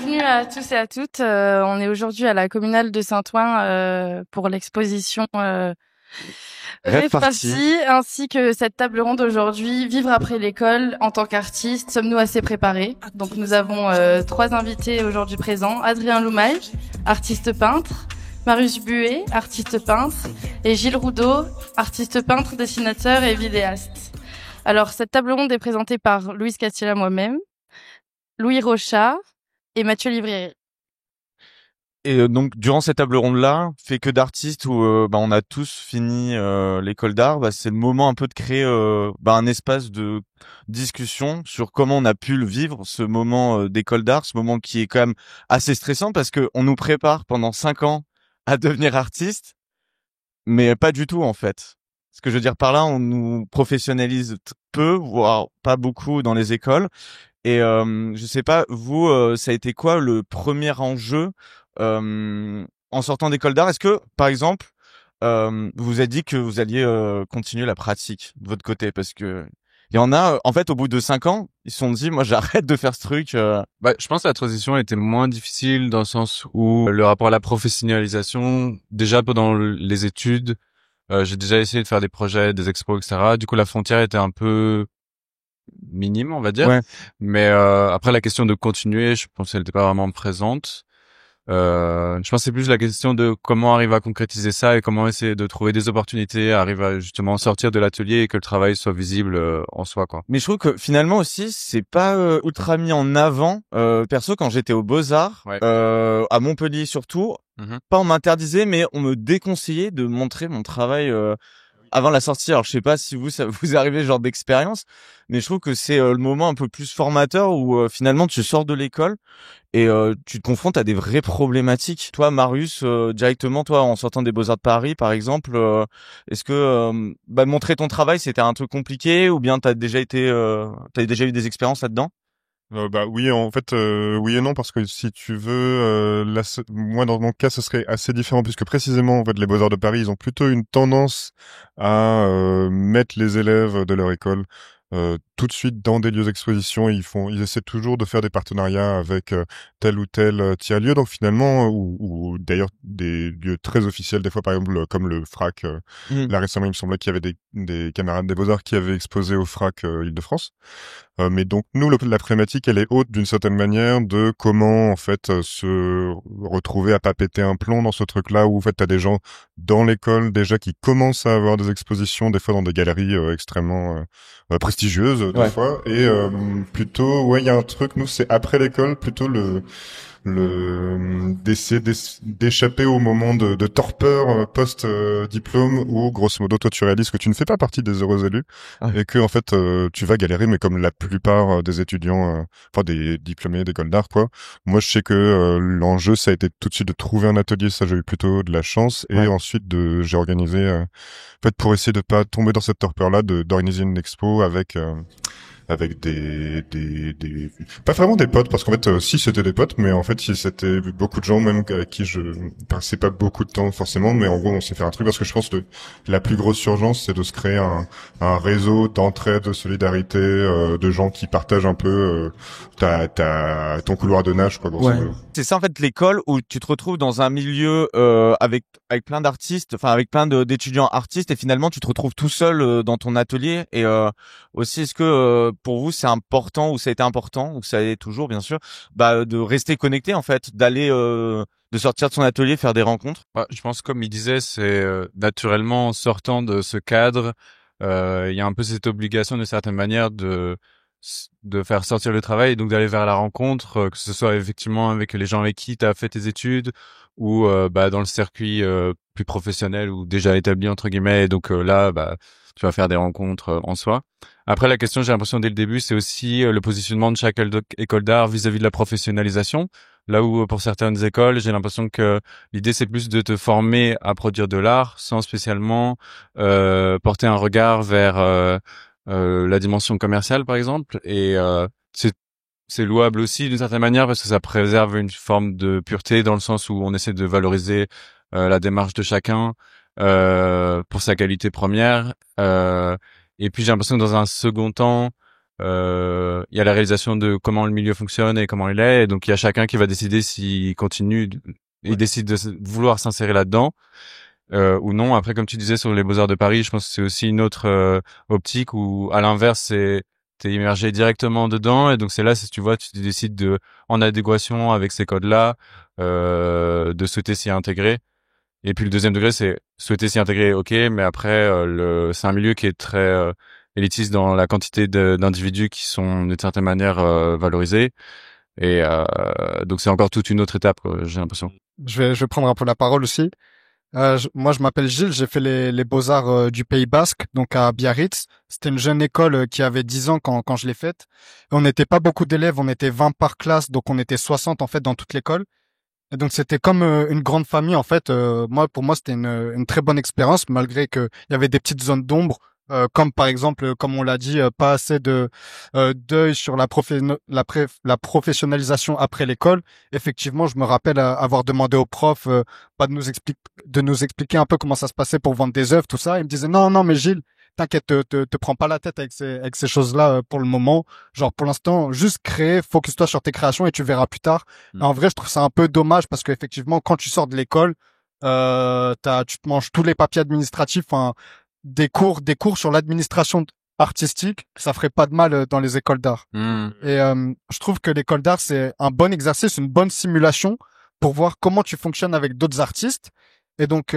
bienvenue à tous et à toutes. On est aujourd'hui à la Communale de Saint-Ouen pour l'exposition Rêve Party, ainsi que cette table ronde aujourd'hui, Vivre après l'école en tant qu'artiste, sommes-nous assez préparés? Donc nous avons 3 invités aujourd'hui présents. Adrien Loumaille, artiste peintre, Marius Buet, artiste peintre, et Gilles Roudot, artiste peintre, dessinateur et vidéaste. Alors cette table ronde est présentée par Louise Castilla, moi-même, Louis Rochat et Mathieu Livrier. Et donc durant cette table ronde là, fait que d'artistes où on a tous fini l'école d'art, c'est le moment un peu de créer un espace de discussion sur comment on a pu le vivre, ce moment d'école d'art, ce moment qui est quand même assez stressant parce que on nous prépare pendant 5 ans à devenir artiste, mais pas du tout en fait. Ce que je veux dire par là, on nous professionnalise peu, voire pas beaucoup dans les écoles. Et je sais pas, vous, ça a été quoi le premier enjeu en sortant d'école d'art? Est-ce que, par exemple, vous vous êtes dit que vous alliez continuer la pratique de votre côté? Parce que il y en a, en fait, au bout de 5 ans, ils se sont dit, moi, j'arrête de faire ce truc. Je pense que la transition était moins difficile dans le sens où le rapport à la professionnalisation, déjà pendant les études, j'ai déjà essayé de faire des projets, des expos, etc. Du coup, la frontière était un peu minime, on va dire. Ouais. Mais après, la question de continuer, je pense qu'elle n'était pas vraiment présente. Je pense que c'est plus la question de comment arriver à concrétiser ça et comment essayer de trouver des opportunités, arriver à justement sortir de l'atelier et que le travail soit visible en soi, quoi. Mais je trouve que finalement aussi, c'est pas ultra mis en avant. Perso, quand j'étais aux Beaux-Arts, Ouais. à Montpellier surtout, pas on m'interdisait, mais on me déconseillait de montrer mon travail avant la sortie. Alors je sais pas si ça vous est arrivé ce genre d'expérience, mais je trouve que c'est le moment un peu plus formateur où finalement tu sors de l'école et tu te confrontes à des vraies problématiques. Toi, Marius, directement, toi, en sortant des Beaux-Arts de Paris, par exemple, est-ce que montrer ton travail, c'était un truc compliqué ou bien t'as déjà eu des expériences là-dedans? Oui, en fait, oui et non, parce que si tu veux, moi dans mon cas, ce serait assez différent puisque précisément, en fait, les Beaux-Arts de Paris, ils ont plutôt une tendance à mettre les élèves de leur école tout de suite dans des lieux d'exposition. Ils essaient toujours de faire des partenariats avec tel ou tel tiers-lieu. Donc finalement, ou d'ailleurs des lieux très officiels, des fois par exemple comme le FRAC. Là récemment, il me semblait qu'il y avait des camarades des Beaux-Arts qui avaient exposé au FRAC Île-de-France. Mais donc nous, la problématique, elle est haute d'une certaine manière de comment en fait se retrouver à pas péter un plomb dans ce truc-là où en fait t'as des gens dans l'école déjà qui commencent à avoir des expositions, des fois dans des galeries extrêmement prestigieuses des fois, et plutôt il y a un truc, nous c'est après l'école plutôt d'essayer d'échapper au moment de torpeur post diplôme où grosso modo toi tu réalises que tu ne fais pas partie des heureux élus et que en fait tu vas galérer, mais comme la plupart des étudiants des diplômés d'école d'art quoi. Moi je sais que l'enjeu ça a été tout de suite de trouver un atelier, ça j'ai eu plutôt de la chance, et ensuite j'ai organisé en fait pour essayer de pas tomber dans cette torpeur là d'organiser une expo avec des pas vraiment des potes, parce qu'en fait si c'était des potes, mais en fait si c'était beaucoup de gens même avec qui je passais pas beaucoup de temps forcément, mais en gros on s'est fait un truc parce que je pense que la plus grosse urgence c'est de se créer un réseau d'entraide, de solidarité, de gens qui partagent un peu ton couloir de nage quoi. C'est ça en fait l'école où tu te retrouves dans un milieu avec plein d'artistes, enfin avec plein d'étudiants artistes, et finalement tu te retrouves tout seul dans ton atelier. Et aussi, est-ce que pour vous c'est important, ou ça a été important, ou ça est toujours bien sûr, de rester connecté en fait, d'aller de sortir de son atelier, faire des rencontres? Je pense comme il disait, c'est naturellement en sortant de ce cadre, il y a un peu cette obligation d'une certaine manière de faire sortir le travail et donc d'aller vers la rencontre, que ce soit effectivement avec les gens avec qui tu as fait tes études ou dans le circuit plus professionnel ou déjà établi entre guillemets, et donc là tu vas faire des rencontres en soi. Après, la question, j'ai l'impression dès le début, c'est aussi le positionnement de chaque école d'art vis-à-vis de la professionnalisation. Là où pour certaines écoles, j'ai l'impression que l'idée c'est plus de te former à produire de l'art sans spécialement porter un regard vers la dimension commerciale par exemple, et c'est louable aussi d'une certaine manière parce que ça préserve une forme de pureté dans le sens où on essaie de valoriser la démarche de chacun pour sa qualité première, et puis j'ai l'impression que dans un second temps il y a la réalisation de comment le milieu fonctionne et comment il est, et donc il y a chacun qui va décider s'il continue, il décide de vouloir s'insérer là-dedans ou non. Après, comme tu disais sur les Beaux-Arts de Paris, je pense que c'est aussi une autre optique où, à l'inverse, t'es immergé directement dedans, et donc c'est là, si tu vois, tu décides de, en adéquation avec ces codes-là, de souhaiter s'y intégrer. Et puis le deuxième degré, c'est souhaiter s'y intégrer, ok, mais après, c'est un milieu qui est très élitiste dans la quantité d'individus qui sont d'une certaine manière valorisés. Et donc c'est encore toute une autre étape, j'ai l'impression. Je vais prendre un peu la parole aussi. Moi, je m'appelle Gilles, j'ai fait les Beaux-Arts du Pays Basque, donc à Biarritz. C'était une jeune école qui avait 10 ans quand je l'ai faite. On n'était pas beaucoup d'élèves, on était 20 par classe, donc on était 60 en fait dans toute l'école. Et donc c'était comme une grande famille en fait. Pour moi, c'était une très bonne expérience, malgré que il y avait des petites zones d'ombre, comme par exemple, comme on l'a dit, pas assez de d'œil sur la professionnalisation après l'école. Effectivement, je me rappelle avoir demandé aux profs pas de nous expliquer un peu comment ça se passait pour vendre des œuvres, tout ça. Ils me disaient non, mais Gilles, t'inquiète, te prends pas la tête avec ces choses-là pour le moment. Genre pour l'instant, juste créer, focus-toi sur tes créations et tu verras plus tard. Et en vrai, je trouve ça un peu dommage parce qu'effectivement, quand tu sors de l'école, tu te manges tous les papiers administratifs, enfin des cours sur l'administration artistique, ça ferait pas de mal dans les écoles d'art. Et je trouve que l'école d'art, c'est un bon exercice, une bonne simulation pour voir comment tu fonctionnes avec d'autres artistes. Et donc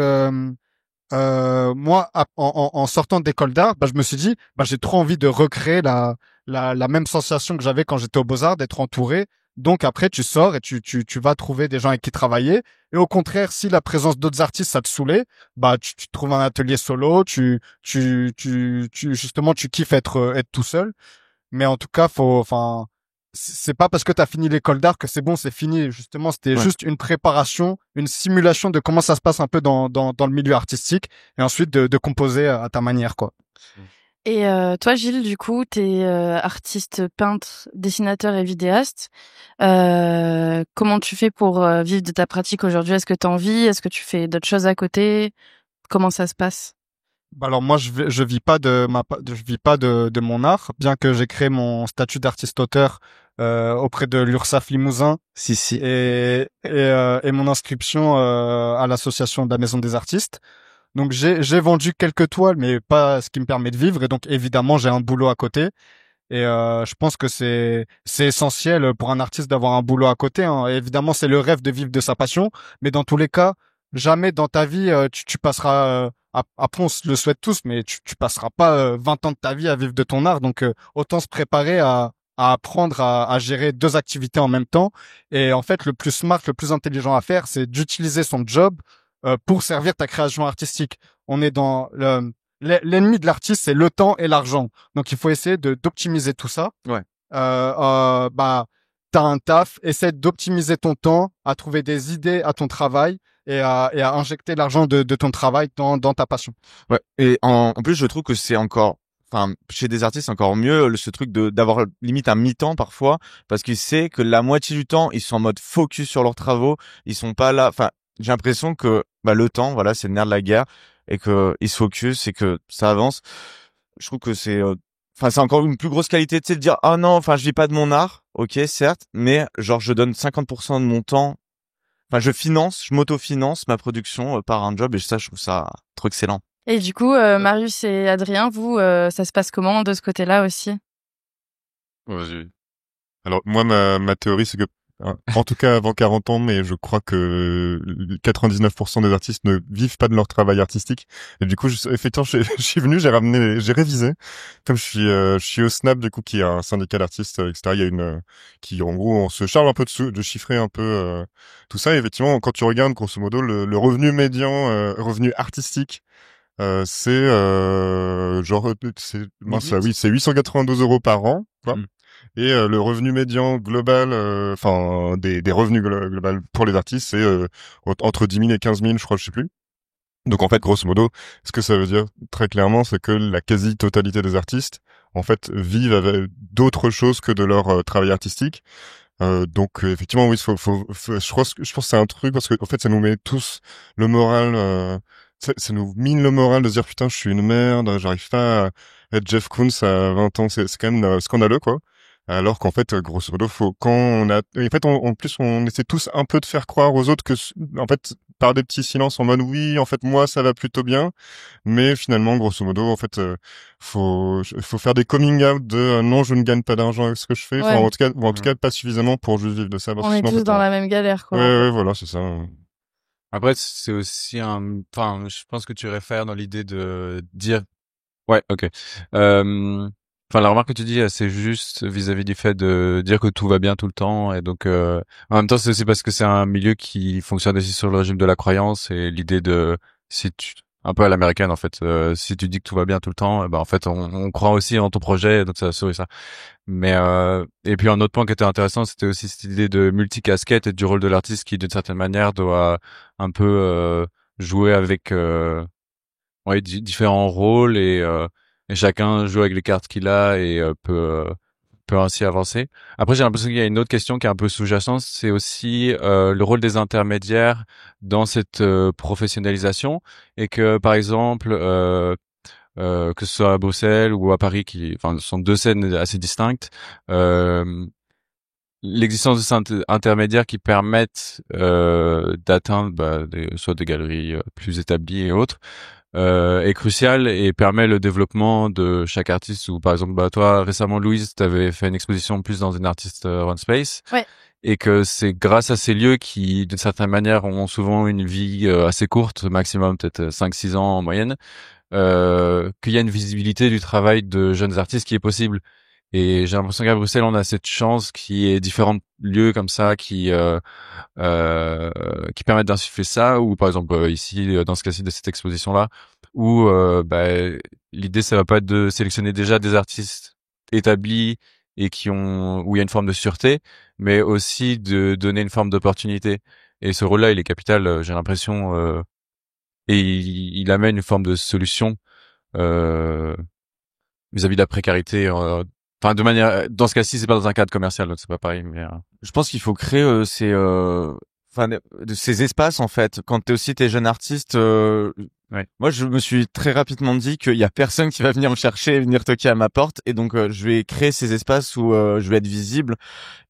moi, en sortant d'école d'art, je me suis dit, j'ai trop envie de recréer la même sensation que j'avais quand j'étais aux Beaux-Arts, d'être entouré. Donc après, tu sors et tu vas trouver des gens avec qui travailler. Et au contraire, si la présence d'autres artistes, ça te saoulait, tu trouves un atelier solo, justement, tu kiffes être tout seul. Mais en tout cas, c'est pas parce que t'as fini l'école d'art que c'est bon, c'est fini. Justement, c'était juste une préparation, une simulation de comment ça se passe un peu dans le milieu artistique, et ensuite de composer à ta manière, quoi. Et toi, Gilles, du coup, t'es artiste, peintre, dessinateur et vidéaste. Comment tu fais pour vivre de ta pratique aujourd'hui? Est-ce que t'en vis? Est-ce que tu fais d'autres choses à côté? Comment ça se passe? Alors moi, je vis pas de mon art, bien que j'ai créé mon statut d'artiste-auteur auprès de l'URSSAF Limousin. Si. Et mon inscription à l'association de la Maison des Artistes. Donc j'ai vendu quelques toiles, mais pas ce qui me permet de vivre. Et donc évidemment, j'ai un boulot à côté. Et je pense que c'est essentiel pour un artiste d'avoir un boulot à côté, hein. Et évidemment, c'est le rêve de vivre de sa passion. Mais dans tous les cas, jamais dans ta vie tu passeras. Après, on se le souhaite tous, mais tu passeras pas 20 ans de ta vie à vivre de ton art. Donc autant se préparer à apprendre à gérer deux activités en même temps. Et en fait, le plus smart, le plus intelligent à faire, c'est d'utiliser son job pour servir ta création artistique. On est dans l'ennemi de l'artiste, c'est le temps et l'argent. Donc il faut essayer d'optimiser tout ça. Ouais. T'as un taf, essaie d'optimiser ton temps, à trouver des idées à ton travail et à injecter l'argent de ton travail dans ta passion. Ouais. Et en plus, je trouve que c'est encore, enfin, chez des artistes, encore mieux ce truc d'avoir limite un mi-temps parfois, parce qu'ils savent que la moitié du temps, ils sont en mode focus sur leurs travaux, ils sont pas là. Enfin, j'ai l'impression que le temps, voilà, c'est le nerf de la guerre, et que ils se focus et que ça avance. Je trouve que c'est c'est encore une plus grosse qualité, tu sais, de dire ah non, enfin je vis pas de mon art, ok, certes, mais genre je donne 50% de mon temps, enfin je m'autofinance ma production par un job, et ça, je trouve ça trop excellent. Et du coup, Marius et Adrien, vous, ça se passe comment de ce côté-là aussi? Vas-y. Alors moi, ma théorie, c'est que en tout cas avant 40 ans, mais je crois que 99% des artistes ne vivent pas de leur travail artistique. Et du coup, effectivement, je suis venu, j'ai révisé. Comme je suis au SNAP, du coup, qui est un syndicat d'artistes, etc. Il y a qui, en gros, on se charge un peu de chiffrer un peu tout ça. Et effectivement, quand tu regardes, grosso modo, le revenu médian, revenu artistique, c'est c'est 892 € par an, quoi. Et le revenu médian global, des revenus global pour les artistes, c'est entre 10 000 et 15 000, je crois, je sais plus. Donc en fait, grosso modo, ce que ça veut dire très clairement, c'est que la quasi-totalité des artistes, en fait, vivent avec d'autres choses que de leur travail artistique. Donc effectivement, oui, je pense que c'est un truc, parce que en fait, ça nous met tous le moral. Ça nous mine le moral de se dire putain, je suis une merde, j'arrive pas être Jeff Koons à 20 ans, c'est quand même scandaleux, quoi. Alors qu'en fait, grosso modo, en plus, on essaie tous un peu de faire croire aux autres que, en fait, par des petits silences en mode oui, en fait, moi, ça va plutôt bien. Mais finalement, grosso modo, en fait, faut faire des coming out de non, je ne gagne pas d'argent avec ce que je fais. Enfin, Ouais. en tout cas, pas suffisamment pour juste vivre de ça. Parce On que est sinon, en tous fait, dans la même galère, quoi. ouais, voilà, c'est ça. Après, c'est aussi enfin, je pense que tu réfères dans l'idée de dire, ouais, ok. Enfin, la remarque que tu dis, c'est juste vis-à-vis du fait de dire que tout va bien tout le temps, et donc, en même temps, c'est aussi parce que c'est un milieu qui fonctionne aussi sur le régime de la croyance et l'idée de, si tu, un peu à l'américaine, en fait, si tu dis que tout va bien tout le temps, en fait, on croit aussi en ton projet, donc ça sourit ça. Mais et puis un autre point qui était intéressant, c'était aussi cette idée de multicasquette et du rôle de l'artiste qui, d'une certaine manière, doit un peu jouer avec différents rôles et chacun joue avec les cartes qu'il a et peut ainsi avancer. Après, j'ai l'impression qu'il y a une autre question qui est un peu sous-jacente, c'est aussi le rôle des intermédiaires dans cette professionnalisation et que, par exemple, que ce soit à Bruxelles ou à Paris, enfin, ce sont deux scènes assez distinctes. L'existence de ces intermédiaires qui permettent d'atteindre soit des galeries plus établies et autres est cruciale et permet le développement de chaque artiste. Ou par exemple, toi récemment, Louise, t'avais fait une exposition plus dans une artiste run space. Ouais. Et que c'est grâce à ces lieux qui, d'une certaine manière, ont souvent une vie assez courte, maximum peut-être 5-6 ans en moyenne, qu'il y a une visibilité du travail de jeunes artistes qui est possible. Et j'ai l'impression qu'à Bruxelles, on a cette chance qui est différents lieux comme ça qui permettent d'insuffler ça, ou par exemple ici, dans ce cas-ci de cette exposition-là, où l'idée, ça va pas être de sélectionner déjà des artistes établis et où il y a une forme de sûreté, mais aussi de donner une forme d'opportunité. Et ce rôle-là, il est capital, j'ai l'impression, et il amène une forme de solution vis-à-vis de la précarité. Enfin, de manière, dans ce cas-ci, c'est pas dans un cadre commercial, donc c'est pas pareil. Mais Je pense qu'il faut créer ces espaces en fait. Quand t'es jeune artiste, ouais. Moi je me suis très rapidement dit qu'il y a personne qui va venir me chercher et venir toquer à ma porte, et donc je vais créer ces espaces où je vais être visible.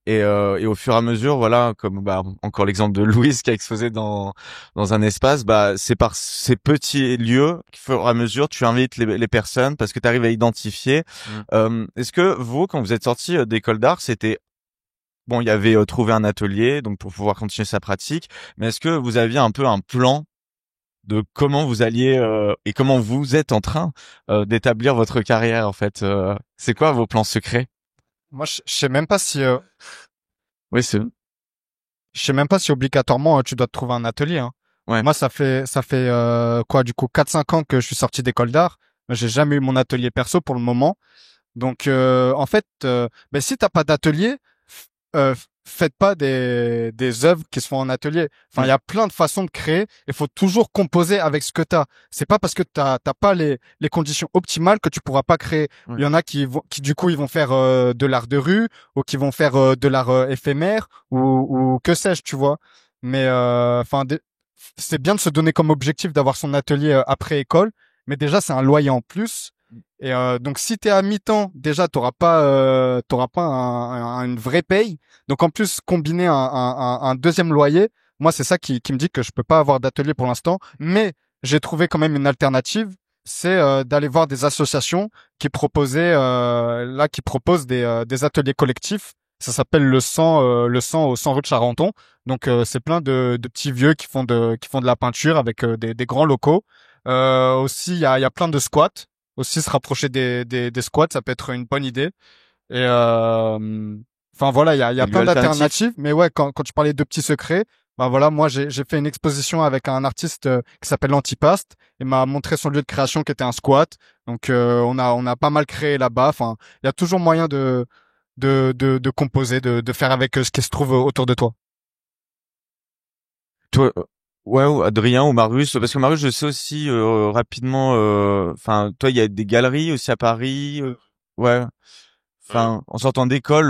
Et au fur et à mesure, voilà, comme encore l'exemple de Louise qui a exposé dans un espace, c'est par ces petits lieux qu'au fur et à mesure tu invites les personnes parce que tu arrives à identifier. Est-ce que vous, quand vous êtes sorti d'école d'art, c'était bon, il y avait trouvé un atelier donc pour pouvoir continuer sa pratique, mais est-ce que vous aviez un peu un plan de comment vous alliez et comment vous êtes en train d'établir votre carrière en fait, c'est quoi vos plans secrets? Moi, je sais même pas si, Oui, c'est je sais même pas si obligatoirement tu dois te trouver un atelier. Hein. ouais. Moi, ça fait quoi du coup 4-5 ans que je suis sorti d'école d'art. J'ai jamais eu mon atelier perso pour le moment. Donc en fait, si t'as pas d'atelier, faites pas des œuvres qui se font en atelier. Enfin, il y a plein de façons de créer. Il faut toujours composer avec ce que t'as. C'est pas parce que t'as pas les conditions optimales que tu pourras pas créer. Il y en a qui du coup ils vont faire de l'art de rue ou qui vont faire de l'art éphémère ou que sais-je, tu vois. Mais enfin c'est bien de se donner comme objectif d'avoir son atelier après école, mais déjà c'est un loyer en plus. Et donc si t'es à mi-temps, déjà t'auras pas une vraie paye. Donc en plus combiner un deuxième loyer, moi c'est ça qui me dit que je peux pas avoir d'atelier pour l'instant. Mais j'ai trouvé quand même une alternative, c'est d'aller voir des associations qui proposent des ateliers collectifs. Ça s'appelle le 100 au 100 rue de Charenton. Donc c'est plein de petits vieux qui font de la peinture avec des grands locaux. Aussi il y a plein de squats. Aussi se rapprocher des squats, ça peut être une bonne idée. Et enfin voilà, il y a plein d'alternatives. Mais ouais, quand tu parlais de petits secrets, voilà, moi j'ai fait une exposition avec un artiste qui s'appelle Antipast. Il m'a montré son lieu de création qui était un squat. Donc on a pas mal créé là-bas. Enfin, il y a toujours moyen de composer, de faire avec ce qui se trouve autour de toi. Toi, ouais, ou Adrien ou Marius, parce que Marius, je sais aussi rapidement. Enfin, toi, il y a des galeries aussi à Paris. Ouais. Enfin, en sortant d'école,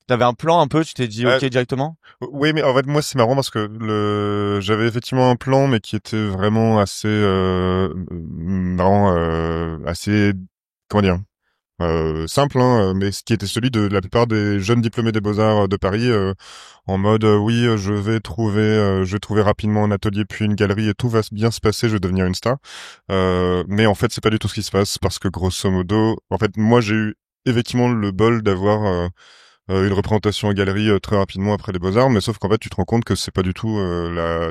t'avais un plan un peu. Tu t'es dit OK directement. Oui, mais en fait, moi, c'est marrant parce que j'avais effectivement un plan, mais qui était vraiment assez marrant, assez comment dire, simple, hein, mais ce qui était celui de la plupart des jeunes diplômés des Beaux-Arts de Paris, en mode oui, je vais trouver rapidement un atelier puis une galerie et tout va bien se passer, je vais devenir une star. Mais en fait, c'est pas du tout ce qui se passe parce que grosso modo, en fait, moi j'ai eu effectivement le bol d'avoir une représentation en galerie très rapidement après les Beaux-Arts, mais sauf qu'en fait, tu te rends compte que c'est pas du tout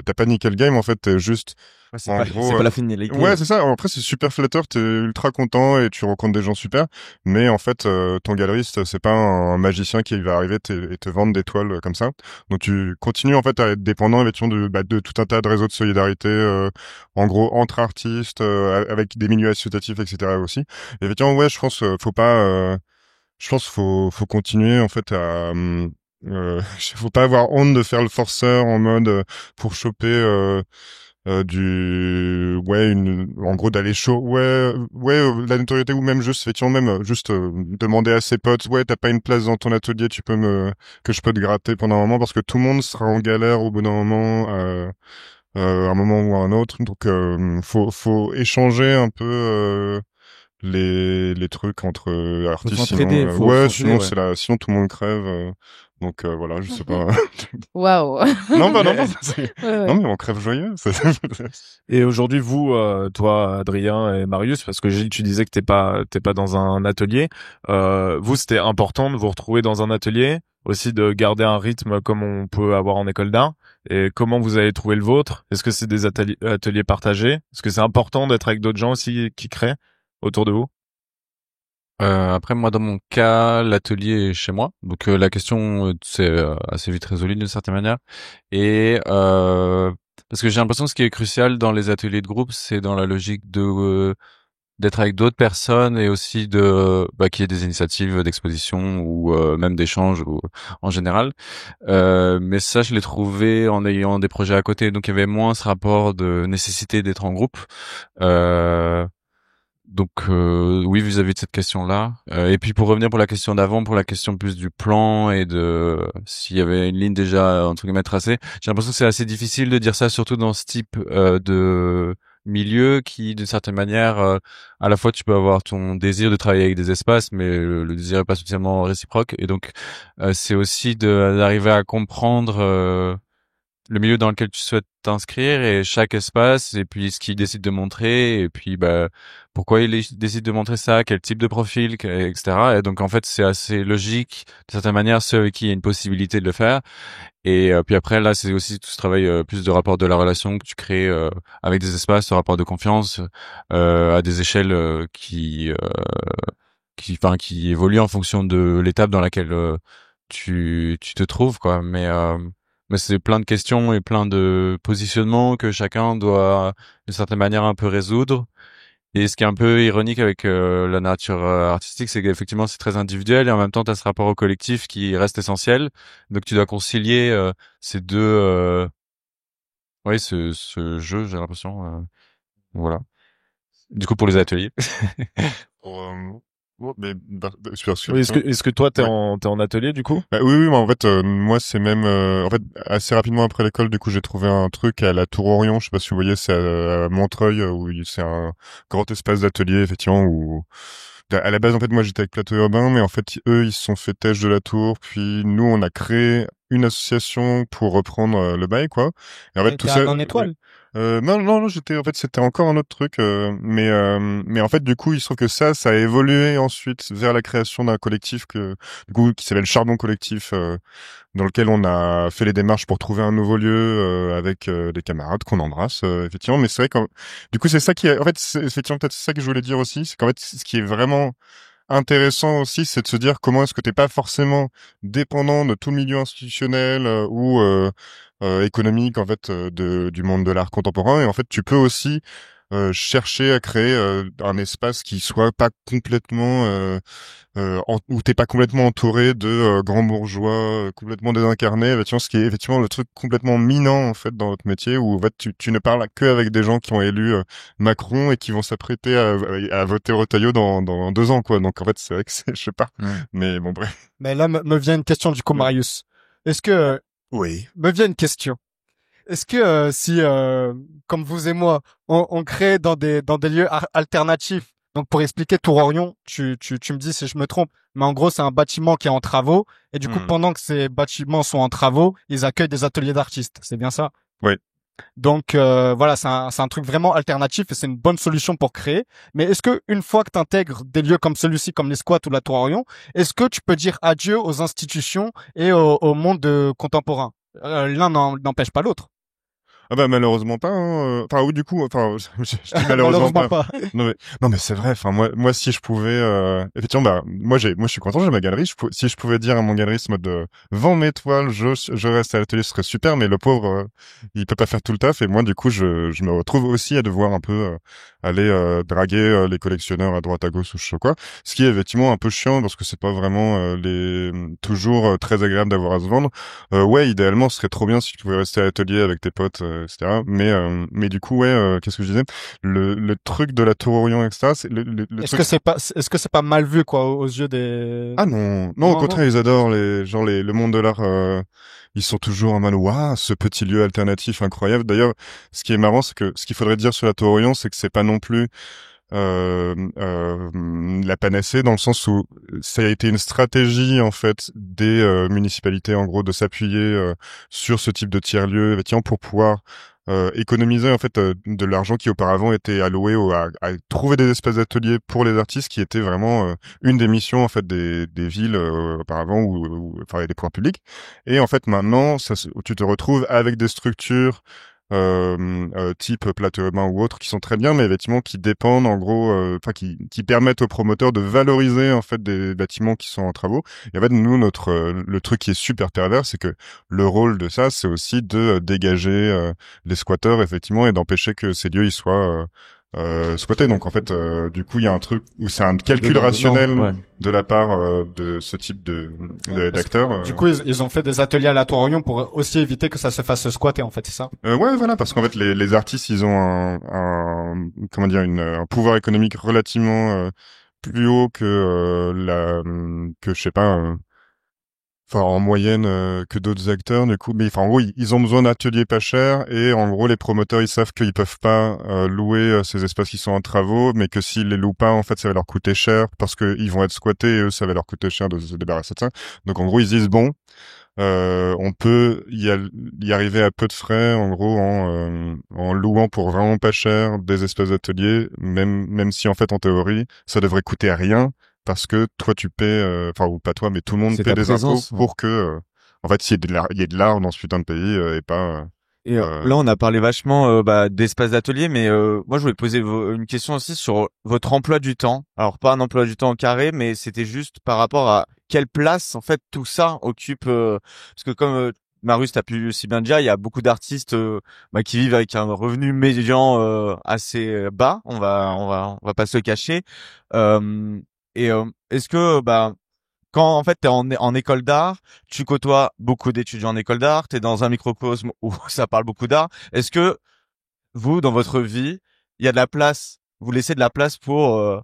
t'as pas niqué le game, en fait, t'es juste c'est en pas, gros, c'est pas la finalité. ouais, c'est ça. Après, c'est super flatteur, t'es ultra content et tu rencontres des gens super. Mais en fait, ton galeriste, c'est pas un magicien qui va arriver et te vendre des toiles comme ça. Donc, tu continues en fait à être dépendant effectivement de tout un tas de réseaux de solidarité, en gros entre artistes, avec des milieux associatifs, etc. aussi. Et effectivement, ouais, je pense faut continuer en fait à faut pas avoir honte de faire le forceur en mode pour choper en gros d'aller chaud la notoriété ou même juste effectivement même juste demander à ses potes t'as pas une place dans ton atelier que je peux te gratter pendant un moment parce que tout le monde sera en galère au bout d'un moment un moment ou un autre donc faut échanger un peu les trucs entre artistes sinon sinon tout le monde crève donc voilà je sais pas Waouh. non bah non Ouais. non mais on crève joyeux Et aujourd'hui, vous, toi, Adrien et Marius, parce que Gilles, tu disais que t'es pas dans un atelier. Vous, c'était important de vous retrouver dans un atelier, aussi de garder un rythme comme on peut avoir en école d'art. Et comment vous avez trouvé le vôtre? Est-ce que c'est des ateliers partagés? Est-ce que c'est important d'être avec d'autres gens aussi qui créent autour de vous? Après moi dans mon cas l'atelier est chez moi donc la question c'est assez vite résolue d'une certaine manière et parce que j'ai l'impression que ce qui est crucial dans les ateliers de groupe c'est dans la logique de d'être avec d'autres personnes et aussi de qu'il y ait des initiatives d'exposition ou même d'échanges ou en général mais ça je l'ai trouvé en ayant des projets à côté donc il y avait moins ce rapport de nécessité d'être en groupe donc oui vis-à-vis de cette question-là. Et puis pour revenir pour la question d'avant, pour la question plus du plan et de s'il y avait une ligne déjà entre guillemets tracée, j'ai l'impression que c'est assez difficile de dire ça, surtout dans ce type de milieu qui, d'une certaine manière, à la fois tu peux avoir ton désir de travailler avec des espaces, mais le désir est pas spécialement réciproque. Et donc c'est aussi d'arriver à comprendre le milieu dans lequel tu souhaites t'inscrire et chaque espace et puis ce qu'il décide de montrer et puis pourquoi il décide de montrer ça, quel type de profil, etc. Et donc en fait c'est assez logique de certaine manière ceux avec qui il y a une possibilité de le faire et puis après là c'est aussi tout ce travail plus de rapport de la relation que tu crées avec des espaces, ce rapport de confiance à des échelles qui évoluent en fonction de l'étape dans laquelle tu te trouves quoi mais c'est plein de questions et plein de positionnements que chacun doit d'une certaine manière un peu résoudre. Et ce qui est un peu ironique avec la nature artistique, c'est qu'effectivement c'est très individuel et en même temps tu as ce rapport au collectif qui reste essentiel. Donc tu dois concilier ces deux ce jeu, j'ai l'impression voilà. Du coup pour les ateliers. Oui, est-ce que toi t'es en atelier du coup? Oui, mais en fait, moi c'est même, en fait, assez rapidement après l'école, du coup, j'ai trouvé un truc à la Tour Orion. Je sais pas si vous voyez, c'est à Montreuil, où c'est un grand espace d'atelier, effectivement, où à la base, en fait, moi j'étais avec Plateau Urbain, mais en fait, eux, ils se sont fait têche de la Tour, puis nous, on a créé une association pour reprendre le bail, quoi. Et en fait, tout ça. En étoile. Non, c'était encore un autre truc, mais en fait, du coup, il se trouve que ça a évolué ensuite vers la création d'un collectif qui s'appelle Charbon Collectif, dans lequel on a fait les démarches pour trouver un nouveau lieu, avec des camarades qu'on embrasse, effectivement. Mais c'est vrai que, du coup, c'est ça qui est, en fait, c'est effectivement peut-être ça que je voulais dire aussi, c'est qu'en fait, ce qui est vraiment intéressant aussi, c'est de se dire comment est-ce que t'es pas forcément dépendant de tout le milieu institutionnel ou économique en fait du monde de l'art contemporain et en fait tu peux aussi chercher à créer un espace qui soit pas complètement où t'es pas complètement entouré de grands bourgeois complètement désincarnés, tu vois, ce qui est effectivement le truc complètement minant en fait dans votre métier où en fait tu ne parles que avec des gens qui ont élu Macron et qui vont s'apprêter à voter Retailleau dans 2 ans quoi. Donc en fait c'est vrai que c'est je sais pas. Mais bon bref. Mais là me vient une question du coup Marius. Est-ce que Oui. me vient une question. Est-ce que si comme vous et moi on crée dans des lieux alternatifs Donc pour expliquer Tour Orion, tu me dis si je me trompe, mais en gros c'est un bâtiment qui est en travaux et du coup pendant que ces bâtiments sont en travaux, ils accueillent des ateliers d'artistes. C'est bien ça? Oui. Donc voilà, c'est un truc vraiment alternatif et c'est une bonne solution pour créer. Mais est-ce que une fois que tu intègres des lieux comme celui-ci, comme les squats ou la Tour Orion, est-ce que tu peux dire adieu aux institutions et au monde contemporain? L'un n'empêche pas l'autre. Ah bah malheureusement pas. Hein. Enfin oui du coup. Enfin je dis malheureusement pas. Non mais c'est vrai. Enfin moi si je pouvais effectivement bah moi je suis content, j'ai ma galerie. Si je pouvais dire à mon galeriste mode vends mes toiles, je reste à l'atelier, ce serait super. Mais le pauvre il peut pas faire tout le taf et moi du coup je me retrouve aussi à devoir un peu aller draguer les collectionneurs à droite à gauche ou je sais quoi. Ce qui est effectivement un peu chiant parce que c'est pas vraiment toujours très agréable d'avoir à se vendre. Ouais idéalement ce serait trop bien si tu pouvais rester à l'atelier avec tes potes. Etc. Mais du coup, ouais, qu'est-ce que je disais? Le truc de la Tour Orion, etc. C'est est-ce que c'est pas mal vu, quoi, aux yeux des... Ah non, au contraire, ils adorent le monde de l'art, ils sont toujours en mode, waouh, ce petit lieu alternatif incroyable. D'ailleurs, ce qui est marrant, c'est que ce qu'il faudrait dire sur la Tour Orion, c'est que c'est pas non plus, la panacée dans le sens où ça a été une stratégie en fait des municipalités en gros de s'appuyer sur ce type de tiers-lieu effectivement pour pouvoir économiser en fait de l'argent qui auparavant était alloué à trouver des espaces d'ateliers pour les artistes qui était vraiment une des missions en fait des villes auparavant ou enfin des pouvoirs publics et en fait maintenant tu te retrouves avec des structures type plateau urbain ou autres qui sont très bien mais effectivement qui dépendent en gros enfin qui permettent aux promoteurs de valoriser en fait des bâtiments qui sont en travaux et en fait nous le truc qui est super pervers c'est que le rôle de ça c'est aussi de dégager les squatteurs effectivement et d'empêcher que ces lieux ils soient squattés. Donc en fait du coup il y a un truc où c'est un calcul rationnel de la part de ce type d'acteurs. Du coup ils ont fait des ateliers à la Tour Orion pour aussi éviter que ça se fasse squatter en fait, c'est ça? Ouais voilà parce qu'en fait les artistes ils ont comment dire un pouvoir économique relativement plus haut que je sais pas enfin en moyenne que d'autres acteurs du coup mais enfin en gros ils ont besoin d'ateliers pas chers et en gros les promoteurs ils savent qu'ils peuvent pas louer ces espaces qui sont en travaux mais que s'ils les louent pas en fait ça va leur coûter cher parce que ils vont être squattés et eux ça va leur coûter cher de se débarrasser de ça donc en gros ils disent bon on peut y arriver à peu de frais en gros en louant pour vraiment pas cher des espaces d'atelier même si en fait en théorie ça devrait coûter à rien parce que toi tu paies enfin ou pas toi mais tout le monde paie des impôts pour que en fait il y ait de l'art dans ce putain de pays et pas et là on a parlé vachement d'espace d'atelier mais moi je voulais poser une question aussi sur votre emploi du temps. Alors pas un emploi du temps au carré mais c'était juste par rapport à quelle place en fait tout ça occupe parce que comme Marius t'as pu aussi bien dire il y a beaucoup d'artistes qui vivent avec un revenu médian assez bas, on va pas se le cacher. Est-ce que quand en fait t'es en école d'art, tu côtoies beaucoup d'étudiants en école d'art, t'es dans un microcosme où ça parle beaucoup d'art. Est-ce que vous dans votre vie, il y a de la place, vous laissez de la place pour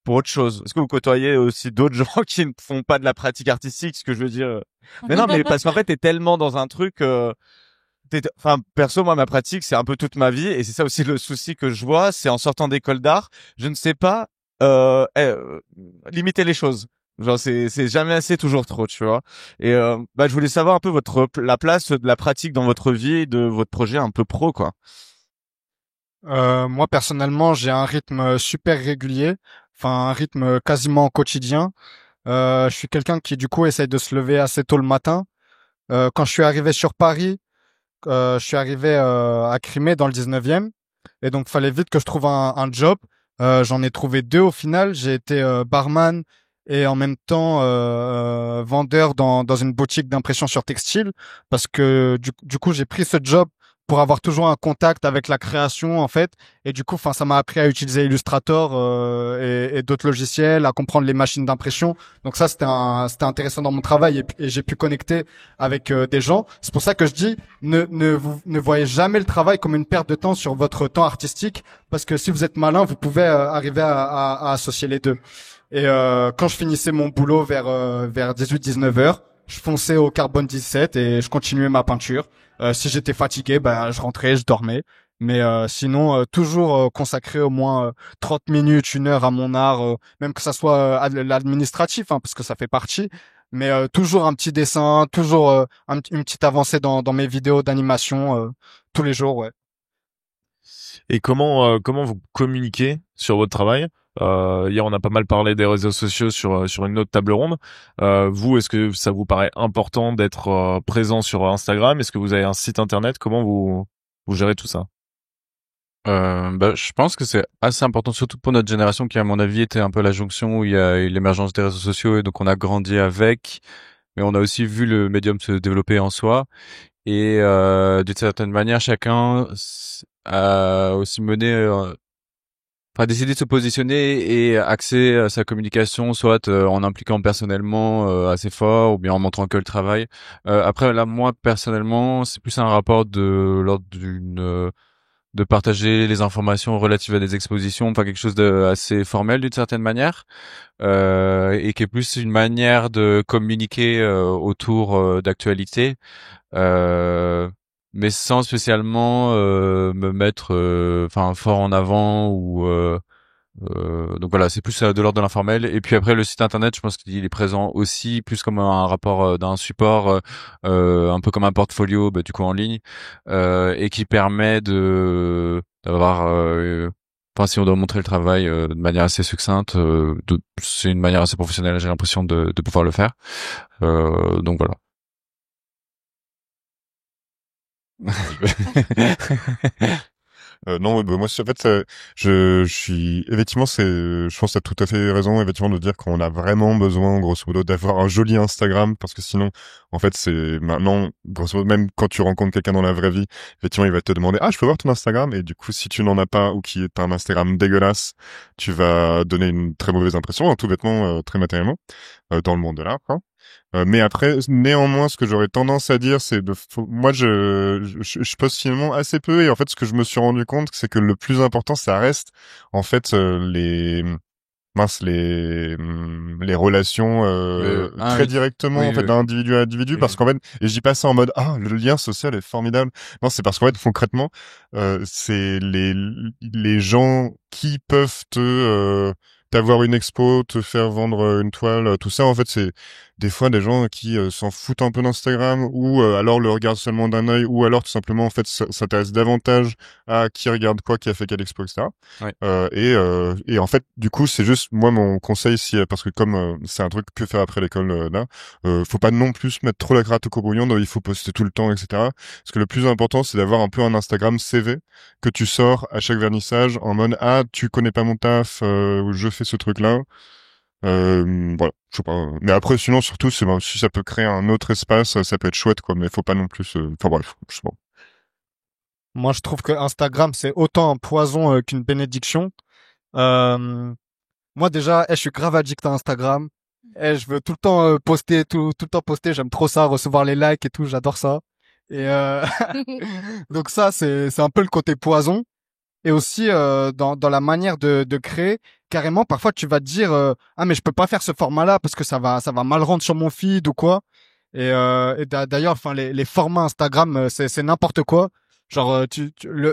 autre chose? Est-ce que vous côtoyez aussi d'autres gens qui ne font pas de la pratique artistique, ce que je veux dire? Mais non, mais parce qu'en fait t'es tellement dans un truc enfin perso moi ma pratique c'est un peu toute ma vie et c'est ça aussi le souci que je vois, c'est en sortant d'école d'art, je ne sais pas limiter les choses. Genre c'est jamais assez, toujours trop, tu vois. Et je voulais savoir un peu la place de la pratique dans votre vie et de votre projet un peu pro, quoi. Moi personnellement, j'ai un rythme super régulier, enfin un rythme quasiment quotidien. Je suis quelqu'un qui du coup essaye de se lever assez tôt le matin. Quand je suis arrivé sur Paris, je suis arrivé à Crimée dans le 19e et donc fallait vite que je trouve un job. J'en ai trouvé 2 au final. J'ai été barman et en même temps vendeur dans une boutique d'impression sur textile parce que du coup j'ai pris ce job pour avoir toujours un contact avec la création en fait et du coup enfin ça m'a appris à utiliser Illustrator et d'autres logiciels, à comprendre les machines d'impression. Donc ça c'était intéressant dans mon travail et j'ai pu connecter avec des gens. C'est pour ça que je dis ne voyez jamais le travail comme une perte de temps sur votre temps artistique parce que si vous êtes malin, vous pouvez arriver à associer les deux. Et quand je finissais mon boulot vers 18-19 heures, je fonçais au Carbone 17 et je continuais ma peinture. Si j'étais fatigué, je rentrais, je dormais. Mais sinon, toujours consacrer au moins 30 minutes, 1 heure à mon art, même que ça soit l'administratif, hein, parce que ça fait partie. Mais toujours un petit dessin, toujours une petite avancée dans mes vidéos d'animation tous les jours, ouais. Et comment vous communiquez sur votre travail? Hier, on a pas mal parlé des réseaux sociaux sur une autre table ronde. Vous, est-ce que ça vous paraît important d'être présent sur Instagram? Est-ce que vous avez un site internet? Comment vous gérez tout ça? Je pense que c'est assez important, surtout pour notre génération qui, à mon avis, était un peu la jonction où il y a eu l'émergence des réseaux sociaux et donc on a grandi avec, mais on a aussi vu le médium se développer en soi et d'une certaine manière, chacun a aussi mené, enfin décidé de se positionner et axer sa communication, soit en impliquant personnellement assez fort ou bien en montrant que le travail. Après, là, moi personnellement, c'est plus un rapport de l'ordre de partager les informations relatives à des expositions, enfin quelque chose de assez formel d'une certaine manière, et qui est plus une manière de communiquer autour d'actualités, euh, mais sans spécialement me mettre enfin fort en avant ou donc voilà, c'est plus de l'ordre de l'informel. Et puis après, le site internet, je pense qu'il est présent aussi plus comme un rapport d'un support, un peu comme un portfolio, du coup en ligne, et qui permet de d'avoir, enfin si on doit montrer le travail de manière assez succincte, c'est une manière assez professionnelle, j'ai l'impression de pouvoir le faire. Donc voilà. Non, moi, en fait, je suis effectivement, je pense que t'as tout à fait raison, effectivement, de dire qu'on a vraiment besoin, grosso modo, d'avoir un joli Instagram, parce que sinon, en fait, c'est maintenant, grosso modo, même quand tu rencontres quelqu'un dans la vraie vie, effectivement, il va te demander, ah, je peux voir ton Instagram, et du coup, si tu n'en as pas ou qui est un Instagram dégueulasse, tu vas donner une très mauvaise impression, tout bêtement, très matériellement, dans le monde de l'art, hein. Mais après, néanmoins, ce que j'aurais tendance à dire, c'est moi, je poste finalement assez peu, et en fait, ce que je me suis rendu compte, c'est que le plus important, ça reste, en fait, les relations très oui. directement, Oui, en fait, oui. d'individu à individu, Oui. parce qu'en fait, et je dis pas ça en mode ah, le lien social est formidable. Non, c'est parce qu'en fait, concrètement, c'est les gens qui peuvent t'avoir une expo, te faire vendre une toile, tout ça, en fait, c'est des fois des gens qui s'en foutent un peu d'Instagram, ou alors le regardent seulement d'un œil, ou alors tout simplement, en fait, s'intéressent davantage à qui regarde quoi, qui a fait quelle expo, etc. Ouais. Et en fait, du coup, c'est juste moi mon conseil, si parce que comme c'est un truc que faire après l'école là, faut pas non plus mettre trop la gratte au courbouillon, donc il faut poster tout le temps, etc. Parce que le plus important, c'est d'avoir un peu un Instagram CV que tu sors à chaque vernissage en mode ah, tu connais pas mon taf, je fais ce truc là. Voilà, je sais pas. Mais après, sinon, surtout, si ça peut créer un autre espace, ça peut être chouette, quoi. Mais faut pas non plus. Enfin bref, je sais pas. Moi, je trouve que Instagram, c'est autant un poison qu'une bénédiction. Euh, Moi, déjà, je suis grave addict à Instagram. Je veux tout le temps poster, tout le temps poster. J'aime trop ça, recevoir les likes et tout. J'adore ça. Et donc ça, c'est un peu le côté poison. Et aussi dans la manière de créer, carrément, parfois tu vas te dire ah mais je peux pas faire ce format-là parce que ça va mal rendre sur mon feed ou quoi. D'ailleurs, enfin les formats Instagram, c'est n'importe quoi. Genre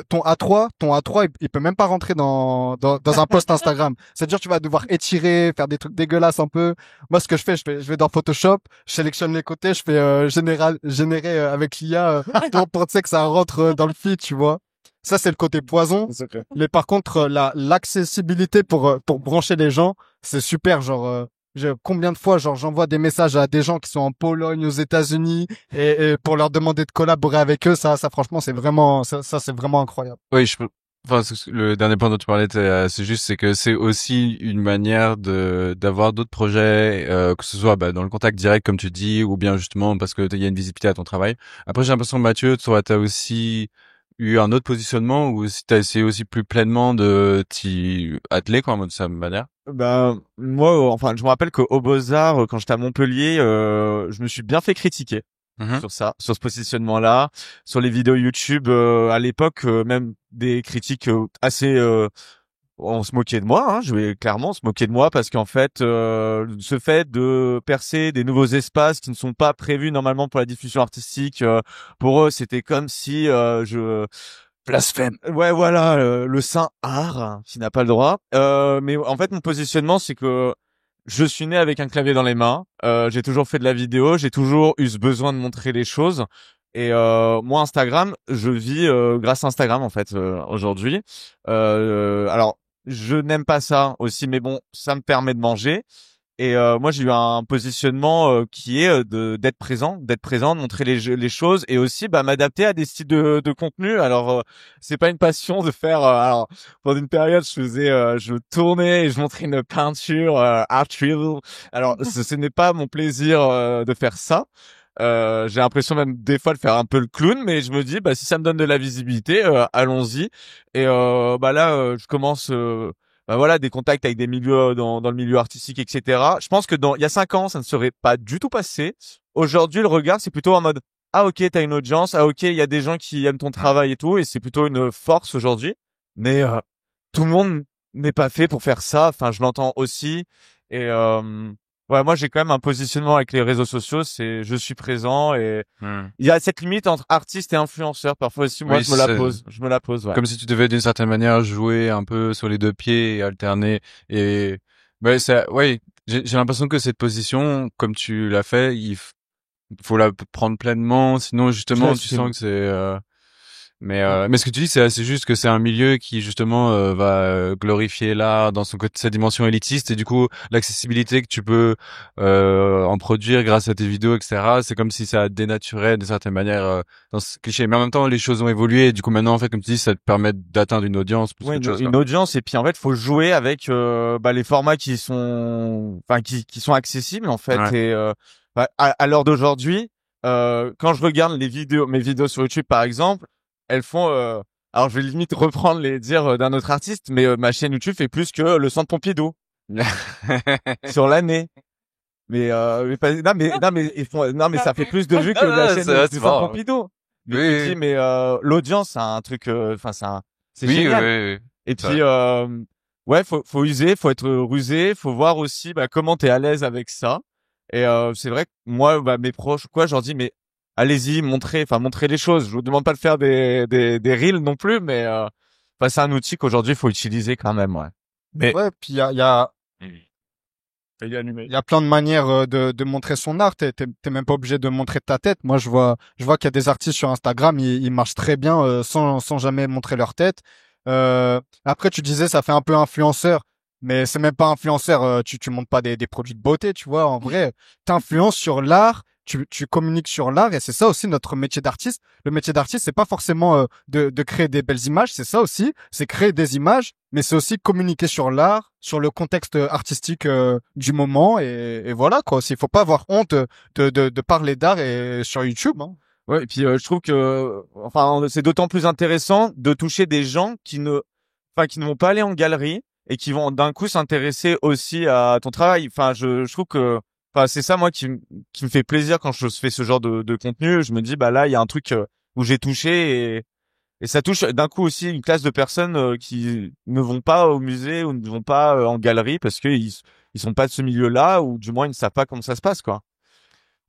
ton A3 il peut même pas rentrer dans un post Instagram. C'est-à-dire tu vas devoir étirer, faire des trucs dégueulasses un peu. Moi ce que je vais dans Photoshop, je sélectionne les côtés, je fais générer avec l'IA pour tu sais que ça rentre dans le feed, tu vois. Ça c'est le côté poison. Mais par contre l'accessibilité pour brancher les gens, c'est super genre combien de fois, genre, j'envoie des messages à des gens qui sont en Pologne, aux États-Unis, et pour leur demander de collaborer avec eux, ça, franchement, c'est vraiment incroyable. Oui, enfin, le dernier point dont tu parlais, c'est juste, c'est que c'est aussi une manière d'avoir d'autres projets, que ce soit dans le contact direct, comme tu dis, ou bien justement parce que il y a une visibilité à ton travail. Après, j'ai l'impression, Mathieu, toi, t'as aussi eu un autre positionnement où si t'as essayé aussi plus pleinement de t'y atteler, quoi, de sa manière. Ben moi, enfin, je me rappelle qu'au Beaux-Arts, quand j'étais à Montpellier, je me suis bien fait critiquer sur ça, sur ce positionnement-là, sur les vidéos YouTube à l'époque, même des critiques assez on se moquait de moi, hein, je vais clairement se moquer de moi parce qu'en fait, ce fait de percer des nouveaux espaces qui ne sont pas prévus normalement pour la diffusion artistique, pour eux, c'était comme si Blasphème. Ouais, voilà, le saint art qui n'a pas le droit. Mais en fait, mon positionnement, c'est que je suis né avec un clavier dans les mains. J'ai toujours fait de la vidéo. J'ai toujours eu ce besoin de montrer les choses. Et moi, Instagram, je vis grâce à Instagram en fait aujourd'hui. Alors, je n'aime pas ça aussi, mais bon, ça me permet de manger. Et moi, j'ai eu un positionnement qui est d'être présent, de montrer les choses et aussi m'adapter à des styles de contenu. Alors, c'est pas une passion de faire. Alors, pendant une période, je tournais et je montrais une peinture art reel. Alors, ce n'est pas mon plaisir de faire ça. J'ai l'impression même des fois de faire un peu le clown, mais je me dis si ça me donne de la visibilité, allons-y. Et là, je commence. Voilà, des contacts avec des milieux dans le milieu artistique, etc. Je pense que il y a 5 ans, ça ne serait pas du tout passé. Aujourd'hui, le regard, c'est plutôt en mode, ah, ok, t'as une audience. Ah, ok, il y a des gens qui aiment ton travail et tout. Et c'est plutôt une force aujourd'hui. Mais, tout le monde n'est pas fait pour faire ça. Enfin, je l'entends aussi. Et, ouais, moi, j'ai quand même un positionnement avec les réseaux sociaux. C'est, je suis présent et il y a cette limite entre artiste et influenceur. Parfois aussi, moi, Oui, je me la pose, ouais. Comme si tu devais d'une certaine manière jouer un peu sur les deux pieds et alterner. Et j'ai l'impression que cette position, comme tu l'as fait, faut la prendre pleinement. Sinon, justement, tu sens que c'est. Mais ce que tu dis, c'est juste que c'est un milieu qui justement va glorifier l'art dans sa dimension élitiste et du coup l'accessibilité que tu peux en produire grâce à tes vidéos, etc. C'est comme si ça dénaturait de certaine manière dans ce cliché. Mais en même temps, les choses ont évolué et du coup maintenant, en fait, comme tu dis, ça te permet d'atteindre une audience. Ouais, une audience et puis en fait, faut jouer avec les formats qui sont, qui sont accessibles en fait. Ouais. Et à l'heure d'aujourd'hui, quand je regarde mes vidéos sur YouTube par exemple, elles font alors je vais limite reprendre les dires d'un autre artiste, mais ma chaîne YouTube fait plus que le Centre Pompidou sur l'année. Mais ça fait plus de vues que la chaîne du Centre Pompidou. Mais Oui, tu dis mais l'audience c'est un truc c'est génial. Oui. Et puis ouais, faut user, faut être rusé, faut voir aussi comment t'es à l'aise avec ça. Et c'est vrai que moi mes proches je leur dis mais allez-y, montrez les choses. Je vous demande pas de faire des reels non plus, mais c'est un outil qu'aujourd'hui il faut utiliser quand même, ouais. Mais ouais, puis il y a plein de manières de montrer son art. T'es même pas obligé de montrer ta tête. Moi, je vois qu'il y a des artistes sur Instagram, ils marchent très bien sans jamais montrer leur tête. Après, tu disais, ça fait un peu influenceur, mais c'est même pas influenceur. Tu montes pas des produits de beauté, tu vois. En vrai, t'influences sur l'art. Tu communiques sur l'art et c'est ça aussi notre métier d'artiste. Le métier d'artiste, c'est pas forcément de créer des belles images, c'est ça aussi, c'est créer des images, mais c'est aussi communiquer sur l'art, sur le contexte artistique du moment et voilà quoi. Il faut pas avoir honte de parler d'art et sur YouTube. Hein. Ouais, et puis je trouve que c'est d'autant plus intéressant de toucher des gens qui ne vont pas aller en galerie et qui vont d'un coup s'intéresser aussi à ton travail. Enfin, je trouve que c'est ça moi qui me fait plaisir quand je fais ce genre de contenu. Je me dis là il y a un truc où j'ai touché et ça touche d'un coup aussi une classe de personnes qui ne vont pas au musée ou ne vont pas en galerie parce que ils sont pas de ce milieu-là ou du moins ils ne savent pas comment ça se passe quoi.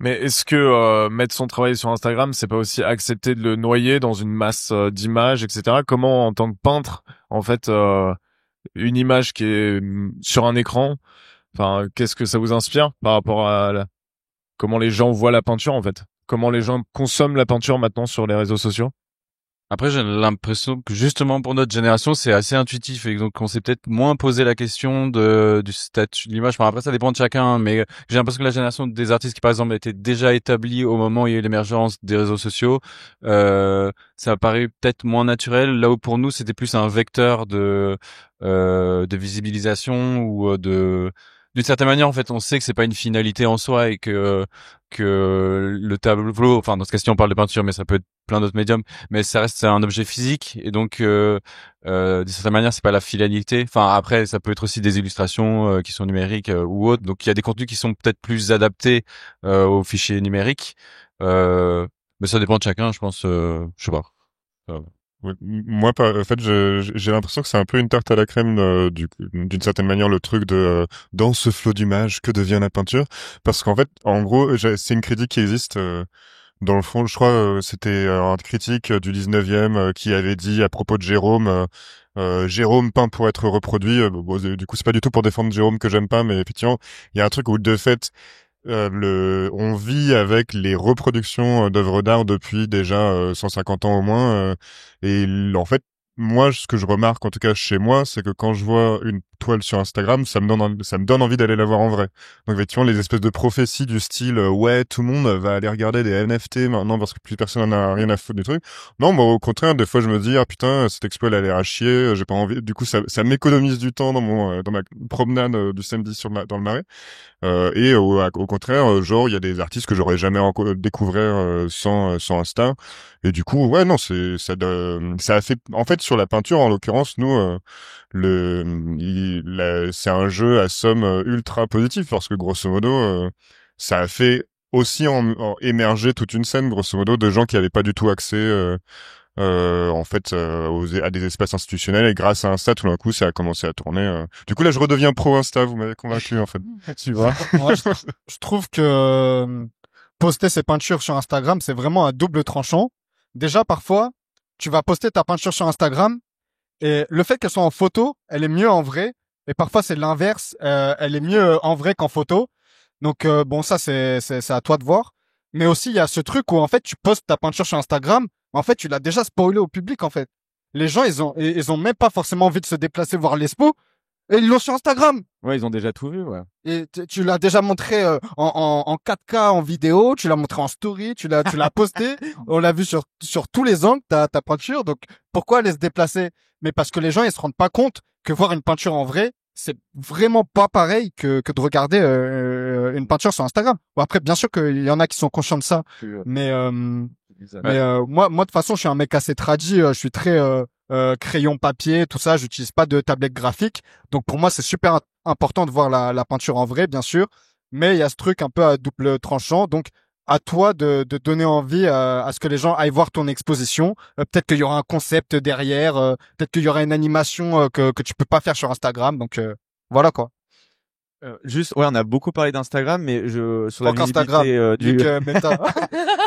Mais est-ce que mettre son travail sur Instagram, c'est pas aussi accepter de le noyer dans une masse d'images, etc. Comment en tant que peintre, en fait, une image qui est sur un écran, enfin, qu'est-ce que ça vous inspire par rapport à comment les gens voient la peinture, en fait? Comment les gens consomment la peinture maintenant sur les réseaux sociaux? Après, j'ai l'impression que justement pour notre génération, c'est assez intuitif et donc on s'est peut-être moins posé la question du statut de l'image. Enfin, après, ça dépend de chacun, mais j'ai l'impression que la génération des artistes qui, par exemple, étaient déjà établis au moment où il y a eu l'émergence des réseaux sociaux, ça paraît peut-être moins naturel. Là où pour nous, c'était plus un vecteur de visibilisation ou d'une certaine manière, en fait, on sait que c'est pas une finalité en soi et que le tableau, enfin, dans ce cas-ci, on parle de peinture, mais ça peut être plein d'autres médiums, mais ça reste un objet physique et donc, d'une certaine manière, c'est pas la finalité. Enfin, après, ça peut être aussi des illustrations qui sont numériques ou autres. Donc, il y a des contenus qui sont peut-être plus adaptés aux fichiers numériques, mais ça dépend de chacun, je pense. Je sais pas. Ouais, moi, en fait, j'ai l'impression que c'est un peu une tarte à la crème d'une certaine manière le truc de dans ce flot d'images que devient la peinture, parce qu'en fait, en gros, c'est une critique qui existe Dans le fond, je crois, c'était un critique du 19e qui avait dit à propos de Jérôme, Jérôme peint pour être reproduit. Bon, du coup, c'est pas du tout pour défendre Jérôme que j'aime pas, mais effectivement, il y a un truc où de fait, on vit avec les reproductions d'œuvres d'art depuis déjà 150 ans au moins, et en fait, moi, ce que je remarque, en tout cas chez moi, c'est que quand je vois une toile sur Instagram, ça me donne envie d'aller la voir en vrai. Donc effectivement, les espèces de prophéties du style ouais, tout le monde va aller regarder des NFT maintenant parce que plus personne n'en a rien à foutre du truc. Non, moi au contraire, des fois je me dis ah putain, cette expo elle a l'air à chier, j'ai pas envie. Du coup, ça m'économise du temps dans ma promenade du samedi dans le Marais. Et au contraire, genre il y a des artistes que j'aurais jamais découvert sans Insta. Et du coup, ouais, non, ça a fait. En fait, sur la peinture, en l'occurrence, nous, c'est un jeu à somme ultra positif parce que grosso modo, ça a fait aussi émerger toute une scène, grosso modo, de gens qui avaient pas du tout accès. En fait à des espaces institutionnels, et grâce à Insta tout d'un coup ça a commencé à tourner. Du coup là je redeviens pro Insta, vous m'avez convaincu en fait. Tu vois. Moi, je trouve que poster ses peintures sur Instagram, c'est vraiment un double tranchant. Déjà parfois tu vas poster ta peinture sur Instagram et le fait qu'elle soit en photo, elle est mieux en vrai, et parfois c'est l'inverse, elle est mieux en vrai qu'en photo. Donc bon, ça c'est à toi de voir. Mais aussi il y a ce truc où en fait tu postes ta peinture sur Instagram, en fait tu l'as déjà spoilé au public en fait. Les gens ils ont même pas forcément envie de se déplacer voir l'expo et ils l'ont sur Instagram. Ouais, ils ont déjà tout vu, ouais. Et tu l'as déjà montré en 4K en vidéo, tu l'as montré en story, tu l'as posté, on l'a vu sur tous les angles ta peinture. Donc pourquoi aller se déplacer? Mais parce que les gens ils se rendent pas compte que voir une peinture en vrai, c'est vraiment pas pareil que de regarder une peinture sur Instagram. Bon après bien sûr qu'il y en a qui sont conscients de ça, mais moi de toute façon je suis un mec assez tradi, je suis très crayon papier, tout ça, j'utilise pas de tablette graphique. Donc pour moi c'est super important de voir la peinture en vrai bien sûr, mais il y a ce truc un peu à double tranchant. Donc à toi de donner envie à ce que les gens aillent voir ton exposition. Peut-être qu'il y aura un concept derrière, peut-être qu'il y aura une animation que tu peux pas faire sur Instagram. Donc voilà quoi. Juste, ouais, on a beaucoup parlé d'Instagram, mais sur la Instagram, visibilité Meta.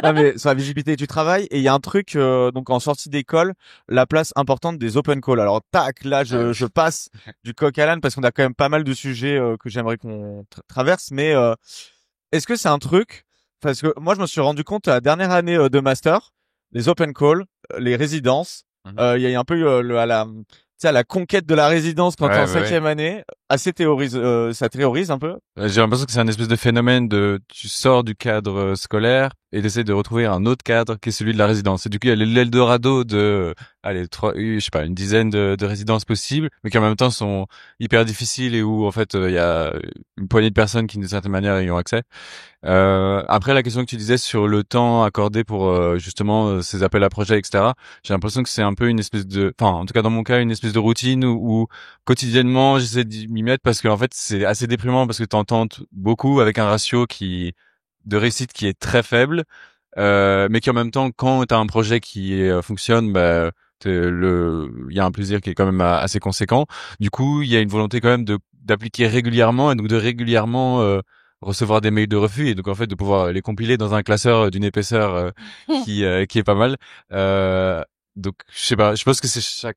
non, mais sur la visibilité du travail, et il y a un truc donc en sortie d'école, la place importante des open calls. Alors tac, là je passe du coq à l'âne parce qu'on a quand même pas mal de sujets que j'aimerais qu'on traverse, mais est-ce que c'est un truc, parce que moi je me suis rendu compte à la dernière année de master, les open calls, les résidences, il y a un peu à la conquête de la résidence quand t'es en cinquième année, assez ça théorise un peu. J'ai l'impression que c'est un espèce de phénomène tu sors du cadre scolaire et t'essaies de retrouver un autre cadre qui est celui de la résidence. Et du coup, il y a l'Eldorado je sais pas, une dizaine de résidences possibles, mais qui en même temps sont hyper difficiles et où, en fait, il y a une poignée de personnes qui, d'une certaine manière, y ont accès. Après, la question que tu disais sur le temps accordé pour justement ces appels à projets, etc. J'ai l'impression que c'est un peu une espèce en tout cas dans mon cas, une espèce de routine où quotidiennement j'essaie de m'y mettre parce que en fait c'est assez déprimant parce que t'entends beaucoup avec un ratio de réussite qui est très faible, mais qui en même temps quand t'as un projet qui fonctionne, bah il y a un plaisir qui est quand même assez conséquent. Du coup, il y a une volonté quand même d'appliquer régulièrement et donc de régulièrement recevoir des mails de refus et donc en fait de pouvoir les compiler dans un classeur d'une épaisseur qui est pas mal. Donc je sais pas, je pense que c'est je sais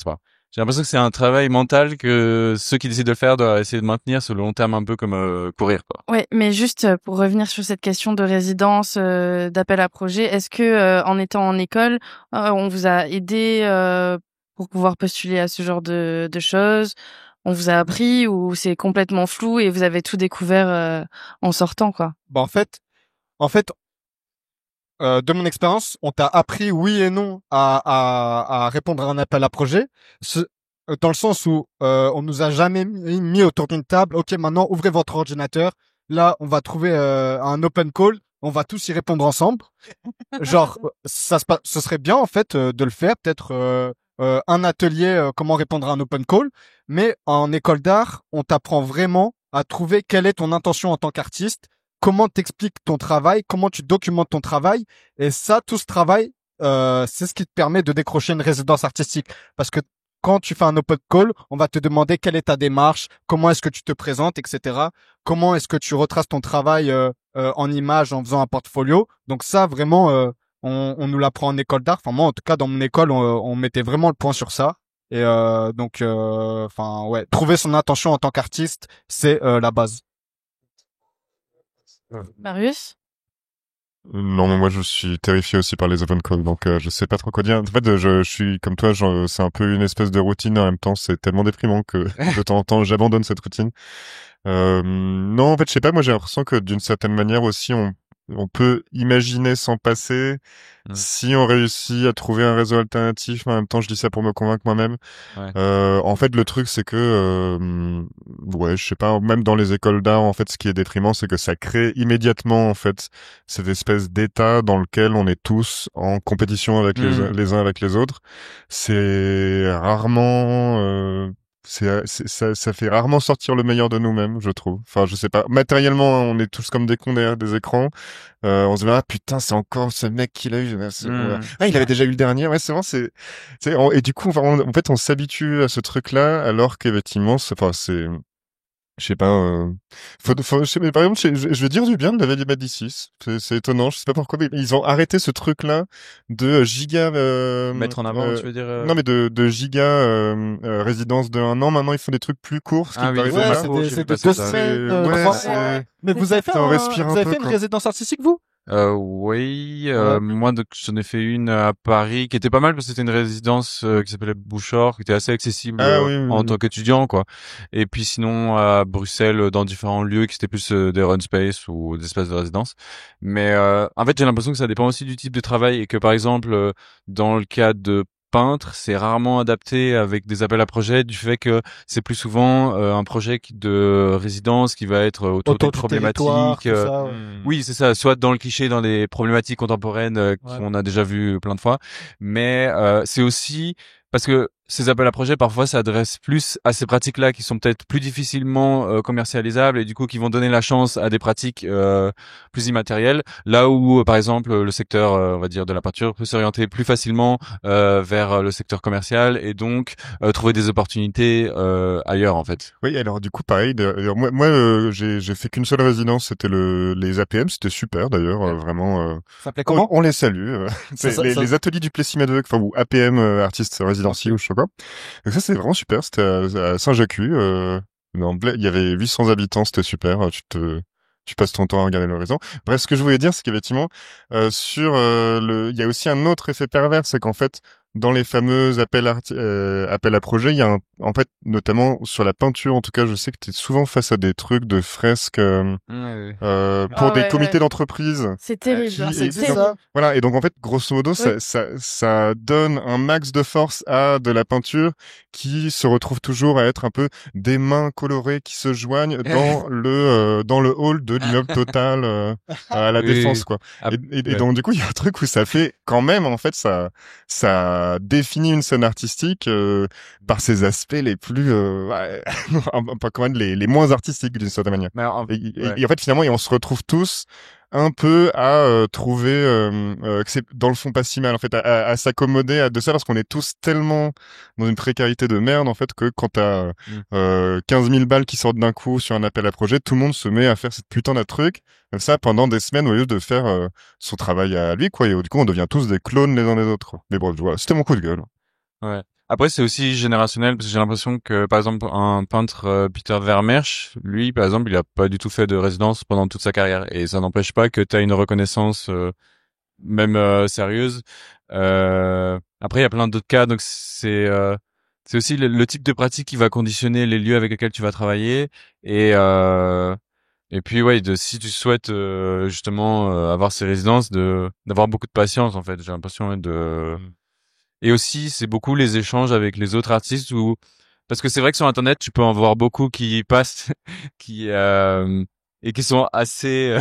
pas. J'ai l'impression que c'est un travail mental que ceux qui décident de le faire doivent essayer de maintenir sur le long terme un peu comme courir quoi. Ouais, mais juste pour revenir sur cette question de résidence, d'appel à projet, est-ce que en étant en école, on vous a aidé pour pouvoir postuler à ce genre de choses? On vous a appris ou c'est complètement flou et vous avez tout découvert en sortant quoi? Bah en fait, de mon expérience, on t'a appris oui et non à répondre à un appel à projet, dans le sens où on nous a jamais mis autour d'une table. Ok, maintenant ouvrez votre ordinateur. Là, on va trouver un open call. On va tous y répondre ensemble. Genre, ce serait bien en fait de le faire. Peut-être un atelier comment répondre à un open call. Mais en école d'art, on t'apprend vraiment à trouver quelle est ton intention en tant qu'artiste. Comment t'expliques ton travail, comment tu documentes ton travail, et ça, tout ce travail, c'est ce qui te permet de décrocher une résidence artistique. Parce que quand tu fais un open call, on va te demander quelle est ta démarche, comment est-ce que tu te présentes, etc. Comment est-ce que tu retraces ton travail en image en faisant un portfolio. Donc ça, vraiment, on nous l'apprend en école d'art. Enfin, moi, en tout cas, dans mon école, on mettait vraiment le point sur ça. Et donc, enfin, ouais, trouver son intention en tant qu'artiste, c'est la base. Marius? Non, mais moi je suis terrifié aussi par les open calls, donc je sais pas trop quoi dire. En fait, je suis comme toi, c'est un peu une espèce de routine. En même temps, c'est tellement déprimant que de temps en temps, j'abandonne cette routine. Non, en fait, je sais pas. Moi, j'ai l'impression que d'une certaine manière aussi, on peut imaginer s'en passer si on réussit à trouver un réseau alternatif. Mais en même temps, je dis ça pour me convaincre moi-même. Ouais. En fait, le truc, c'est que, ouais, je sais pas, même dans les écoles d'art, en fait, ce qui est déprimant, c'est que ça crée immédiatement, en fait, cette espèce d'état dans lequel on est tous en compétition avec les uns avec les autres. C'est rarement, ça fait rarement sortir le meilleur de nous-mêmes, je trouve. Enfin, je sais pas. Matériellement, on est tous comme des cons derrière des écrans. On se dit, ah putain, c'est encore ce mec qui l'a eu. Ah, il avait déjà eu le dernier. Ouais, c'est vraiment, et du coup, en fait, on s'habitue à ce truc-là, alors qu'effectivement, je sais pas, je sais, mais par exemple, je vais dire du bien de la Médicis. C'est étonnant, je sais pas pourquoi, mais ils ont arrêté ce truc-là de giga, Mettre en avant, tu veux dire non, mais de giga, résidence de 1 an. Maintenant, ils font des trucs plus courts, ce qui Ah me oui, paraît Ouais, dommage. c'est de 2 semaines, Ouais, 3 c'est- mois. Mais vous avez fait, Ça en respire vous un avez peu, fait une quoi. résidence artistique, vous? Oui, Ouais. moi donc j'en ai fait une à Paris qui était pas mal parce que c'était une résidence qui s'appelait Bouchard, qui était assez accessible Ah oui, oui, en oui. tant qu'étudiant quoi. Et puis sinon à Bruxelles dans différents lieux qui étaient plus des run space ou des espaces de résidence. Mais en fait j'ai l'impression que ça dépend aussi du type de travail et que par exemple dans le cas de peintre, c'est rarement adapté avec des appels à projets du fait que c'est plus souvent un projet de résidence qui va être autour d'une Autour du territoire, problématique. tout ça. Ouais. Oui, c'est ça, soit dans le cliché, dans les problématiques contemporaines Ouais. qu'on a déjà vu plein de fois, mais c'est aussi parce que ces appels à projets parfois s'adressent plus à ces pratiques-là qui sont peut-être plus difficilement commercialisables et du coup qui vont donner la chance à des pratiques plus immatérielles, là où par exemple le secteur on va dire de la peinture peut s'orienter plus facilement vers le secteur commercial et donc trouver des opportunités ailleurs en fait. Oui, alors du coup, pareil. D'ailleurs, moi, j'ai fait qu'une seule résidence, c'était les APM, c'était super d'ailleurs, vraiment. Ça s'appelait comment? On les salue. Ça- Les ateliers du Plessis Madec, enfin ou APM, artiste résidentiel ou je sais pas quoi. Donc ça, c'est vraiment super. C'était à Saint-Jacques. Il y avait 800 habitants, c'était super. Tu passes ton temps à regarder l'horizon. Bref, ce que je voulais dire, c'est qu'effectivement, il y a aussi un autre effet pervers, c'est qu'en fait, dans les fameux appels à projets, il y a en fait, notamment sur la peinture, en tout cas, je sais que tu es souvent face à des trucs de fresques pour des comités d'entreprise. C'est terrible. Qui- C'est terrible. Voilà, et donc en fait, grosso modo, ça donne un max de force à de la peinture qui se retrouve toujours à être un peu des mains colorées qui se joignent dans le hall de l'immeuble Total à la Oui. Défense, quoi. Et donc du coup, il y a un truc où ça fait quand même, en fait, ça définit une scène artistique par ses aspects les plus, pas quand même les moins artistiques d'une certaine manière. Mais Et en fait, finalement, on se retrouve tous un peu à trouver que c'est dans le fond pas si mal en fait à s'accommoder de ça parce qu'on est tous tellement dans une précarité de merde en fait que quand t'as 15 000 balles qui sortent d'un coup sur un appel à projet, tout le monde se met à faire cette putain de truc comme ça pendant des semaines au lieu de faire son travail à lui quoi. Et du coup on devient tous des clones les uns des autres quoi. Mais bref, voilà, c'était mon coup de gueule. Ouais. Après, c'est aussi générationnel parce que j'ai l'impression que, par exemple, un peintre, Peter Vermeersch, lui, par exemple, il a pas du tout fait de résidence pendant toute sa carrière et ça n'empêche pas que tu as une reconnaissance même sérieuse. Après, il y a plein d'autres cas, donc c'est aussi le type de pratique qui va conditionner les lieux avec lesquels tu vas travailler et puis ouais, si tu souhaites justement avoir ces résidences, d'avoir beaucoup de patience en fait. J'ai l'impression et aussi, c'est beaucoup les échanges avec les autres artistes parce que c'est vrai que sur Internet, tu peux en voir beaucoup qui passent, et qui sont assez,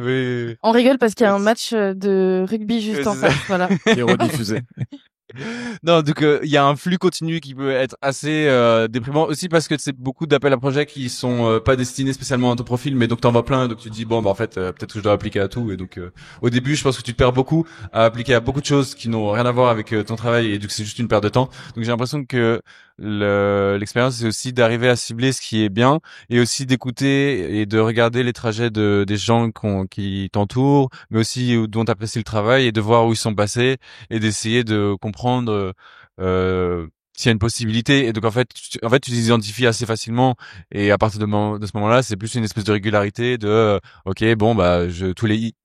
oui. On rigole parce qu'il y a un match de rugby juste en face, voilà. Qui est rediffusé. Non, donc il y a un flux continu qui peut être assez déprimant aussi parce que c'est beaucoup d'appels à projets qui sont pas destinés spécialement à ton profil, mais donc t'en vois plein, donc tu te dis bon bah en fait peut-être que je dois appliquer à tout et donc au début je pense que tu te perds beaucoup à appliquer à beaucoup de choses qui n'ont rien à voir avec ton travail et donc c'est juste une perte de temps. Donc j'ai l'impression que l'expérience c'est aussi d'arriver à cibler ce qui est bien et aussi d'écouter et de regarder les trajets des gens qui t'entourent, mais aussi dont t'apprécies le travail et de voir où ils sont passés et d'essayer de comprendre s'il y a une possibilité. Et donc en fait tu t'identifies assez facilement et à partir de ce moment-là c'est plus une espèce de régularité de ok bon bah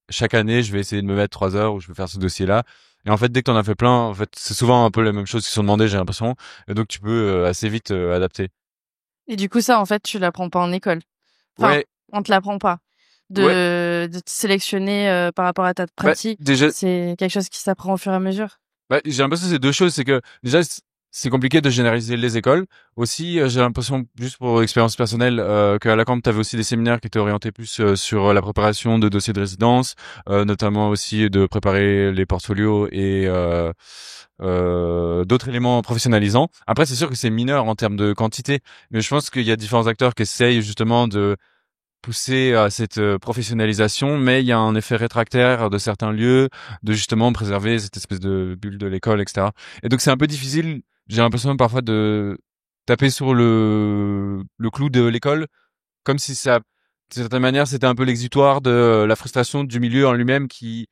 chaque année je vais essayer de me mettre 3 heures où je vais faire ce dossier-là. Et en fait dès que t'en as fait plein en fait c'est souvent un peu les mêmes choses qui sont demandées, j'ai l'impression, et donc tu peux assez vite adapter. Et du coup, ça, en fait, tu l'apprends pas en école. Enfin, Ouais. on te l'apprend pas. De te sélectionner par rapport à ta pratique. Déjà C'est quelque chose qui s'apprend au fur et à mesure. j'ai l'impression que c'est deux choses, c'est que déjà c'est compliqué de généraliser les écoles. Aussi, j'ai l'impression, juste pour expérience personnelle, qu'à la Camp, tu avais aussi des séminaires qui étaient orientés plus sur la préparation de dossiers de résidence, notamment aussi de préparer les portfolios et d'autres éléments professionnalisants. Après, c'est sûr que c'est mineur en termes de quantité, mais je pense qu'il y a différents acteurs qui essayent justement de pousser à cette professionnalisation, mais il y a un effet rétractaire de certains lieux, de justement préserver cette espèce de bulle de l'école, etc. Et donc c'est un peu difficile, j'ai l'impression parfois de taper sur le clou de l'école, comme si ça, de certaine manière, c'était un peu l'exutoire de la frustration du milieu en lui-même qui,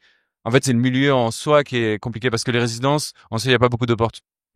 en fait, c'est le milieu en soi qui est compliqué parce que les résidences, en soi, il n'y a pas beaucoup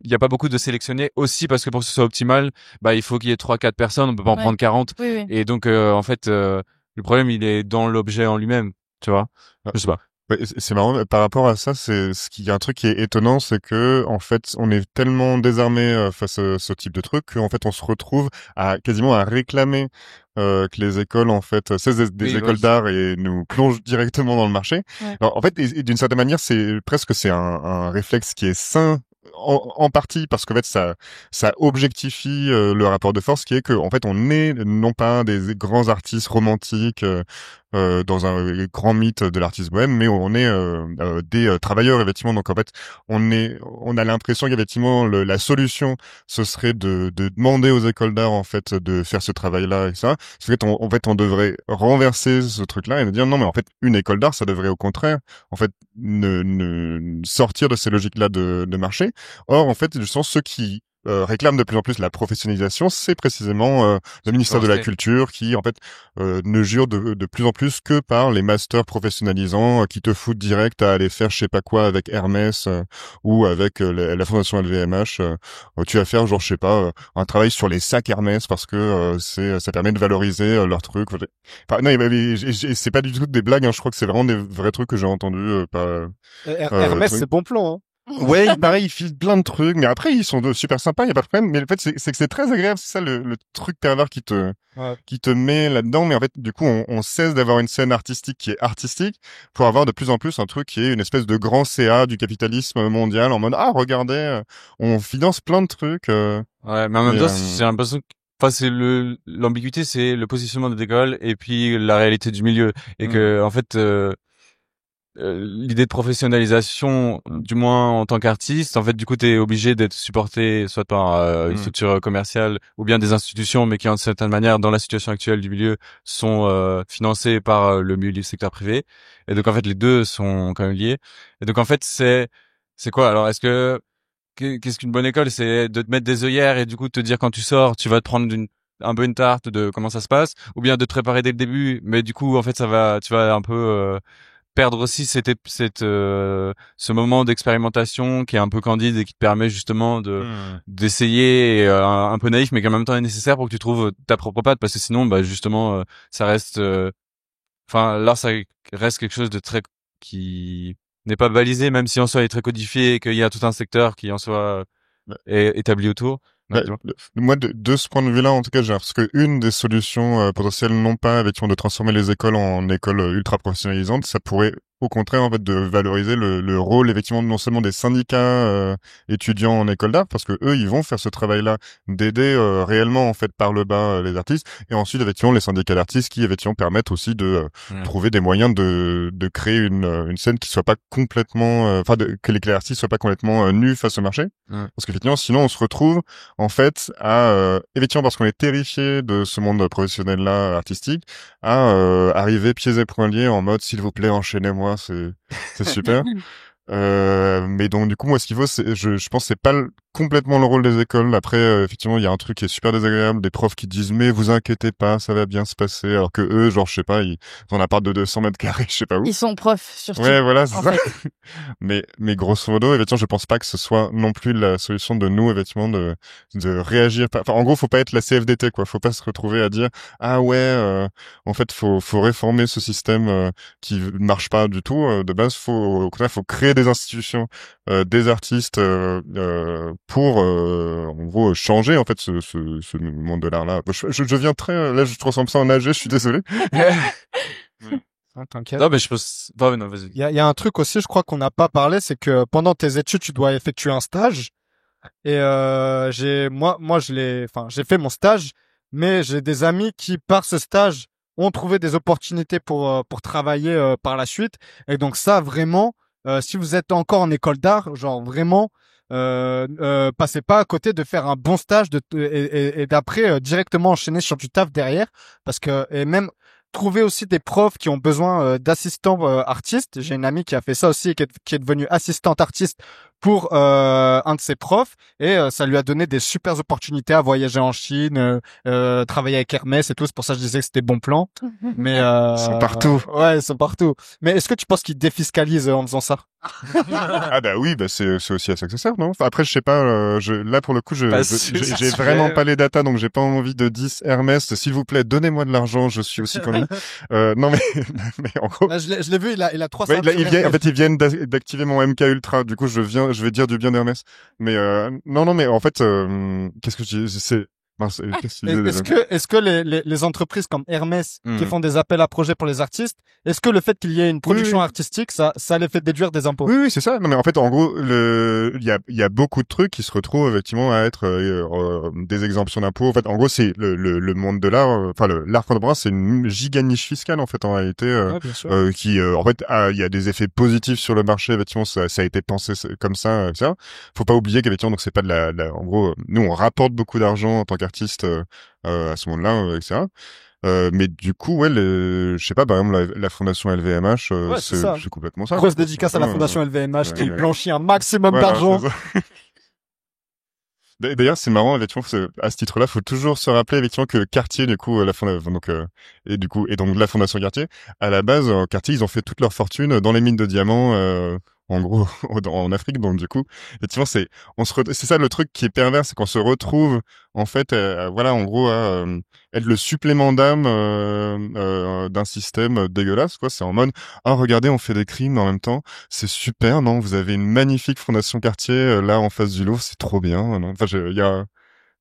il y a pas beaucoup de sélectionnés aussi parce que pour que ce soit optimal, bah, il faut qu'il y ait 3-4 personnes, on peut pas en prendre 40. Oui, oui. Et donc, en fait, le problème, il est dans l'objet en lui-même, tu vois. Je sais pas. Ouais, c'est marrant par rapport à ça, c'est ce qui y a un truc qui est étonnant, c'est que en fait on est tellement désarmé face à ce type de truc qu'en fait on se retrouve à quasiment à réclamer que les écoles en fait cessent des écoles d'art et nous plongent directement dans le marché. Ouais. Alors, en fait et d'une certaine manière c'est un réflexe qui est sain en partie parce qu'en fait ça objectifie le rapport de force qui est que en fait on est non pas des grands artistes romantiques dans un grand mythe de l'artiste bohème, mais on est des travailleurs effectivement. Donc en fait, on a l'impression qu'effectivement la solution ce serait de demander aux écoles d'art en fait de faire ce travail-là et ça. C'est que en fait on devrait renverser ce truc-là et de dire non mais en fait une école d'art ça devrait au contraire en fait ne sortir de ces logiques-là de marché. Or en fait justement ceux qui réclament de plus en plus la professionnalisation, c'est précisément le ministère de la Culture qui en fait ne jure de plus en plus que par les masters professionnalisants qui te foutent direct à aller faire je sais pas quoi avec Hermès ou avec la fondation LVMH. Tu vas faire genre je sais pas un travail sur les sacs Hermès parce que ça permet de valoriser leur truc. Enfin, non, c'est pas du tout des blagues, hein, je crois que c'est vraiment des vrais trucs que j'ai entendus. Hermès, c'est bon plan, hein. Ouais, pareil, ils filent plein de trucs, mais après ils sont super sympas, y a pas de problème. Mais en fait, c'est que c'est très agréable, c'est ça le truc pervers qui te met là-dedans. Mais en fait, du coup, on cesse d'avoir une scène artistique qui est artistique pour avoir de plus en plus un truc qui est une espèce de grand CA du capitalisme mondial en mode regardez, on finance plein de trucs. Ouais, mais en même temps, j'ai l'impression que enfin, c'est l'ambiguïté, c'est le positionnement des écoles et puis la réalité du milieu. Et que, en fait, l'idée de professionnalisation, du moins en tant qu'artiste, en fait, du coup, t'es obligé d'être supporté soit par une structure commerciale ou bien des institutions, mais qui, en certaine manière, dans la situation actuelle du milieu, sont financées par le milieu du secteur privé. Et donc, en fait, les deux sont quand même liés. Et donc, en fait, c'est quoi? Alors, qu'est-ce qu'une bonne école? C'est de te mettre des œillères et du coup, te dire quand tu sors, tu vas te prendre un peu une tarte de comment ça se passe, ou bien de te préparer dès le début, mais du coup, en fait, tu vas un peu perdre aussi ce moment d'expérimentation qui est un peu candide et qui te permet justement d'essayer un peu naïf mais qui en même temps est nécessaire pour que tu trouves ta propre patte, parce que sinon bah justement ça reste enfin là ça reste quelque chose de très qui n'est pas balisé, même si en soi il est très codifié et qu'il y a tout un secteur qui en soi est établi autour. Moi, de ce point de vue-là, en tout cas, j'ai parce que une des solutions potentielles, non pas effectivement de transformer les écoles en écoles ultra professionnalisantes, ça pourrait au contraire en fait de valoriser le rôle effectivement non seulement des syndicats étudiants en école d'art, parce que eux ils vont faire ce travail-là d'aider réellement en fait par le bas les artistes, et ensuite effectivement les syndicats d'artistes qui effectivement permettent aussi de trouver des moyens de créer une scène qui soit pas complètement enfin que les artistes soient pas complètement nus face au marché, parce qu'effectivement sinon on se retrouve en fait à effectivement parce qu'on est terrifié de ce monde professionnel là artistique à arriver pieds et poings liés en mode s'il vous plaît enchaînez-moi, c'est super. Mais donc du coup moi ce qu'il faut c'est je pense que c'est pas complètement le rôle des écoles. Après effectivement il y a un truc qui est super désagréable, des profs qui disent mais vous inquiétez pas ça va bien se passer, alors que eux genre je sais pas ils ont un appart de 200 mètres carrés je sais pas où. Ils sont profs surtout. Ouais voilà c'est ça. Fait. mais grosso modo effectivement je pense pas que ce soit non plus la solution de nous effectivement de réagir. Enfin en gros faut pas être la CFDT quoi, faut pas se retrouver à dire ah ouais en fait faut réformer ce système qui marche pas du tout de base. Au contraire faut créer des institutions des artistes pour en gros changer en fait ce monde de l'art là. Je viens très là je transforme ça en âgé, je suis désolé. T'inquiète. Non, mais je pense, non, vas-y. Il y a un truc aussi, je crois qu'on n'a pas parlé, c'est que pendant tes études, tu dois effectuer un stage. Et j'ai fait mon stage, mais j'ai des amis qui par ce stage ont trouvé des opportunités pour travailler par la suite. Et donc ça vraiment, si vous êtes encore en école d'art, genre vraiment passez pas à côté de faire un bon stage et d'après directement enchaîner sur du taf derrière, parce que et même trouver aussi des profs qui ont besoin d'assistants artistes. J'ai une amie qui a fait ça aussi, qui est devenue assistante artiste pour un de ses profs, et ça lui a donné des super opportunités à voyager en Chine, travailler avec Hermès et tout. C'est pour ça que je disais que c'était bon plan. Mais ils sont partout. Ouais, ils sont partout. Mais est-ce que tu penses qu'ils défiscalisent en faisant ça? Ah bah oui, bah c'est aussi à ça que ça sert, non? Enfin, après je sais pas, là pour le coup j'ai vraiment pas les datas, donc j'ai pas envie de 10 Hermès, s'il vous plaît donnez-moi de l'argent, je suis aussi comme lui. Non mais en gros bah, je l'ai vu, il a 300. Ouais, en fait ils viennent d'activer mon MK Ultra, du coup je vais dire du bien d'Hermès. Mais non mais en fait qu'est-ce que je dis, c'est est-ce que les entreprises comme Hermès qui font des appels à projets pour les artistes, est-ce que le fait qu'il y ait une production artistique, ça les fait déduire des impôts? Oui, c'est ça. Non, mais en fait, en gros, il y a beaucoup de trucs qui se retrouvent effectivement à être des exemptions d'impôts. En fait, en gros, c'est le monde de l'art, enfin l'art contemporain, c'est une giga niche fiscale en fait en réalité, qui en fait il y a des effets positifs sur le marché. Effectivement, ça a été pensé comme ça, etc. Faut pas oublier qu'effectivement, donc c'est pas en gros, nous on rapporte beaucoup d'argent en tant qu'artiste à ce monde-là, etc. Mais du coup, ouais, je sais pas, par exemple, la fondation LVMH, c'est complètement ça. Grosse dédicace à la fondation LVMH qui blanchit un maximum d'argent. D'ailleurs, c'est marrant, effectivement, à ce titre-là, faut toujours se rappeler, effectivement, que Cartier, du coup, et donc la fondation Cartier, à la base, Cartier, ils ont fait toute leur fortune dans les mines de diamants, en gros, en Afrique. Donc, du coup, effectivement, c'est ça le truc qui est pervers, c'est qu'on se retrouve, en fait, voilà, en gros, à être le supplément d'âme d'un système dégueulasse, quoi. C'est en mode, ah, regardez, on fait des crimes en même temps, c'est super, non? Vous avez une magnifique fondation Cartier là en face du Louvre, c'est trop bien, non? Enfin, je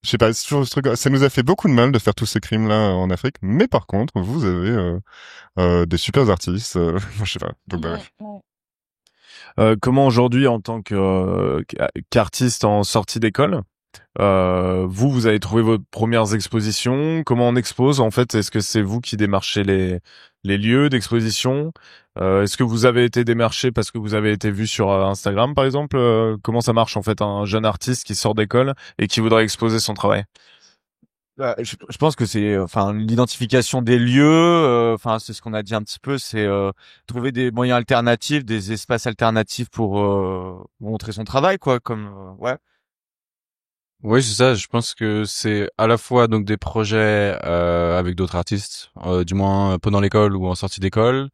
sais pas, c'est toujours ce truc. Ça nous a fait beaucoup de mal de faire tous ces crimes-là en Afrique, mais par contre, vous avez des super artistes. Je sais pas. Donc, bah, comment aujourd'hui, en tant qu'artiste en sortie d'école, vous avez trouvé vos premières expositions? Comment on expose en fait? Est-ce que c'est vous qui démarchez les lieux d'exposition? Est-ce que vous avez été démarché parce que vous avez été vu sur Instagram par exemple? Comment ça marche en fait, un jeune artiste qui sort d'école et qui voudrait exposer son travail? Je pense que c'est l'identification des lieux, c'est ce qu'on a dit un petit peu, c'est trouver des moyens alternatifs, des espaces alternatifs pour montrer son travail, quoi, comme ouais. Oui, c'est ça. Je pense que c'est à la fois donc des projets avec d'autres artistes, du moins pendant l'école ou en sortie d'école.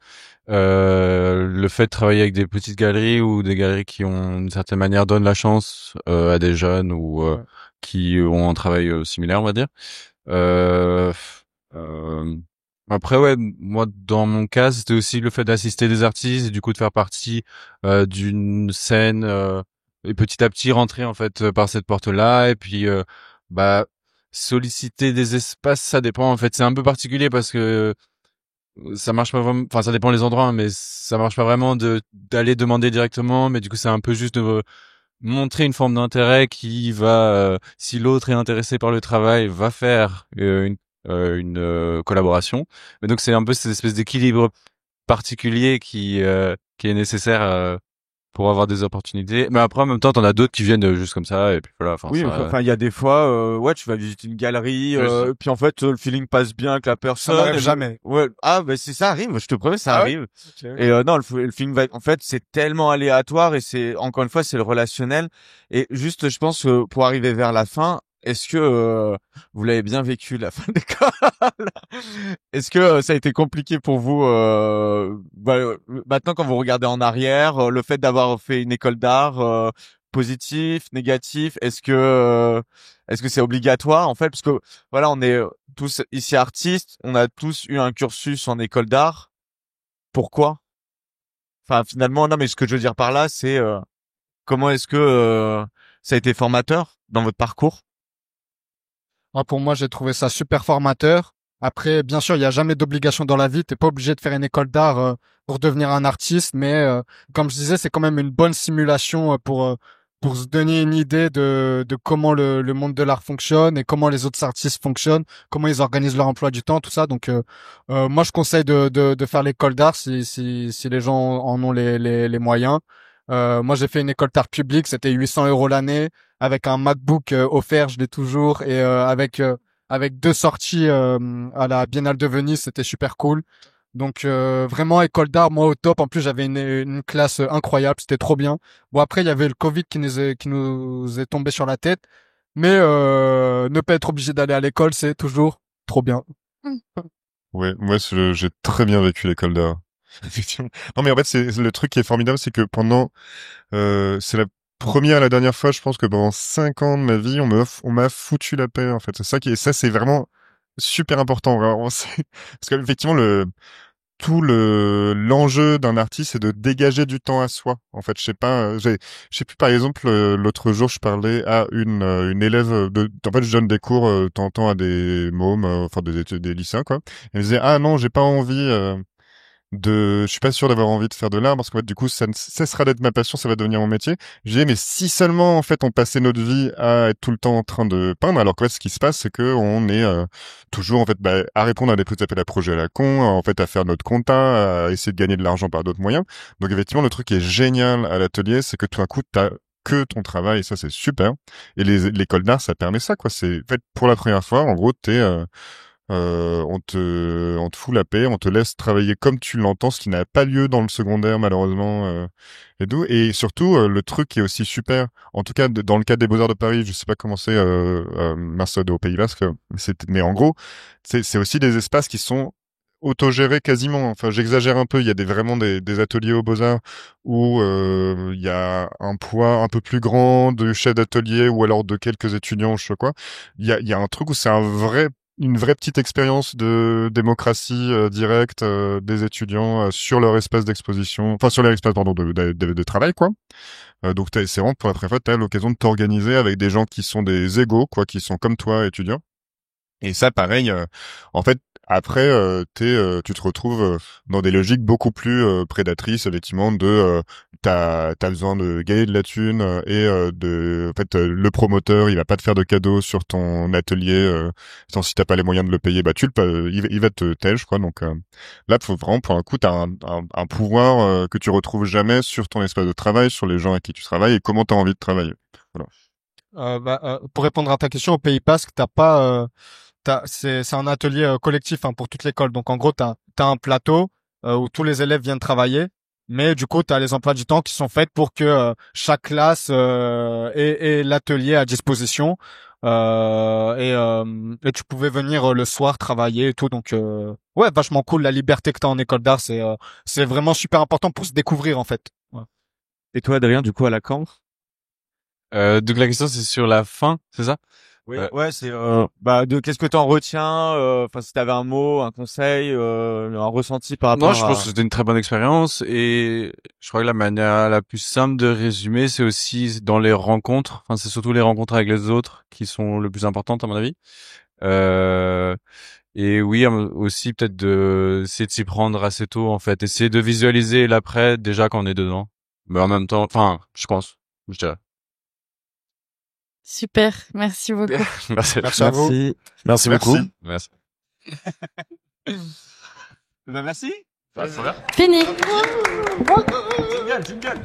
Le fait de travailler avec des petites galeries ou des galeries qui ont d'une certaine manière donnent la chance à des jeunes ou qui ont un travail similaire, on va dire. Après, ouais, moi dans mon cas, c'était aussi le fait d'assister des artistes et du coup de faire partie d'une scène. Et petit à petit rentrer en fait par cette porte-là, et puis solliciter des espaces, ça dépend en fait, c'est un peu particulier parce que ça marche pas vraiment, enfin ça dépend les endroits, hein, mais ça marche pas vraiment d'aller demander directement, mais du coup c'est un peu juste de montrer une forme d'intérêt qui va, si l'autre est intéressé par le travail, va faire une collaboration. Mais donc c'est un peu cette espèce d'équilibre particulier qui est nécessaire pour avoir des opportunités. Mais après, en même temps, t'en as d'autres qui viennent juste comme ça, et puis voilà. Enfin, Oui, ça, enfin, il y a des fois, ouais, tu vas visiter une galerie, puis en fait, le feeling passe bien avec la Ça personne. n'arrive et jamais. Ouais, ah, ben si ça arrive, je te promets, ça Ah ouais? arrive. Et non, le feeling va, en fait, c'est tellement aléatoire et c'est, encore une fois, c'est le relationnel. Et juste, je pense que pour arriver vers la fin, est-ce que vous l'avez bien vécu la fin d'école? Est-ce que ça a été compliqué pour vous maintenant quand vous regardez en arrière, le fait d'avoir fait une école d'art, positif, négatif, est-ce que c'est obligatoire en fait parce que voilà, on est tous ici artistes, on a tous eu un cursus en école d'art. Pourquoi? Enfin finalement non mais ce que je veux dire par là c'est comment est-ce que ça a été formateur dans votre parcours? Pour moi, j'ai trouvé ça super formateur. Après, bien sûr, il n'y a jamais d'obligation dans la vie. T'es pas obligé de faire une école d'art pour devenir un artiste, mais comme je disais, c'est quand même une bonne simulation pour se donner une idée de comment le monde de l'art fonctionne et comment les autres artistes fonctionnent, comment ils organisent leur emploi du temps, tout ça. Donc, moi, je conseille de faire l'école d'art si les gens en ont les moyens. Moi, j'ai fait une école d'art publique, c'était 800 € l'année avec un MacBook offert, je l'ai toujours, et avec 2 sorties à la Biennale de Venise, c'était super cool. Donc vraiment école d'art, moi au top. En plus j'avais une classe incroyable, c'était trop bien. Bon après il y avait le Covid qui nous est tombé sur la tête, mais ne pas être obligé d'aller à l'école, c'est toujours trop bien. Ouais, moi j'ai très bien vécu l'école d'art. Effectivement. Non mais en fait c'est le truc qui est formidable, c'est que pendant c'est la première et la dernière fois, je pense que pendant 5 ans de ma vie, on m'a foutu la paix en fait. C'est ça qui est ça, c'est vraiment super important. Vraiment. Parce qu'effectivement l'enjeu d'un artiste, c'est de dégager du temps à soi. En fait, je sais pas, je sais plus par exemple l'autre jour, je parlais à une élève en fait, je donne des cours de temps en temps à des mômes, enfin des lycéens quoi. Elle me disait ah non, j'ai pas envie je suis pas sûr d'avoir envie de faire de l'art parce qu'en fait du coup ça ne cessera d'être ma passion, ça va devenir mon métier. Je disais mais si seulement en fait on passait notre vie à être tout le temps en train de peindre, alors que ce qui se passe c'est que on est toujours en fait à répondre à des petits appels à projets à la con, en fait à faire notre compta, à essayer de gagner de l'argent par d'autres moyens. Donc effectivement le truc qui est génial à l'atelier c'est que tout d'un coup t'as que ton travail et ça c'est super. Et l'école d'art ça permet ça quoi. C'est en fait pour la première fois en gros on te fout la paix, on te laisse travailler comme tu l'entends, ce qui n'a pas lieu dans le secondaire malheureusement. Et surtout, le truc qui est aussi super, en tout cas dans le cas des Beaux-Arts de Paris, je sais pas comment c'est Marseille au Pays Basque, mais en gros, c'est aussi des espaces qui sont autogérés quasiment. Enfin, j'exagère un peu. Il y a vraiment des ateliers aux Beaux-Arts où il y a un poids un peu plus grand de chef d'atelier ou alors de quelques étudiants, je sais quoi. Il y a un truc où c'est une vraie petite expérience de démocratie directe des étudiants sur leur espace d'exposition, enfin sur leur espace pardon de travail quoi. Donc c'est vraiment pour la première fois t'as l'occasion de t'organiser avec des gens qui sont des égaux quoi, qui sont comme toi étudiants. Et ça, pareil, en fait, après, tu te retrouves dans des logiques beaucoup plus prédatrices, effectivement, t'as besoin de gagner de la thune en fait, le promoteur, il va pas te faire de cadeau sur ton atelier, si t'as pas les moyens de le payer, bah il va te tège, quoi. Donc là, faut vraiment, pour un coup, t'as un pouvoir que tu retrouves jamais sur ton espace de travail, sur les gens avec qui tu travailles et comment t'as envie de travailler. Voilà. Pour répondre à ta question, au Pays Basque, t'as pas c'est un atelier collectif hein, pour toute l'école. Donc en gros, t'as un plateau où tous les élèves viennent travailler, mais du coup, t'as les emplois du temps qui sont faits pour que chaque classe ait l'atelier à disposition. Et tu pouvais venir le soir travailler et tout. Donc ouais, vachement cool. La liberté que t'as en école d'art, c'est vraiment super important pour se découvrir en fait. Ouais. Et toi, Adrien, du coup, à Lacan? Donc la question c'est sur la fin, c'est ça? Oui, ouais, c'est qu'est-ce que t'en retiens, enfin si t'avais un mot, un conseil, un ressenti par rapport Non, je pense que c'était une très bonne expérience et je crois que la manière la plus simple de résumer, c'est aussi dans les rencontres. Enfin, c'est surtout les rencontres avec les autres qui sont le plus importantes à mon avis. Et oui, aussi peut-être de essayer de s'y prendre assez tôt en fait, essayer de visualiser l'après déjà quand on est dedans. Mais en même temps, enfin, je pense, je dirais. Super, merci beaucoup. Merci. Merci à vous. Merci beaucoup. Merci. Ben merci. Fini. Jingle.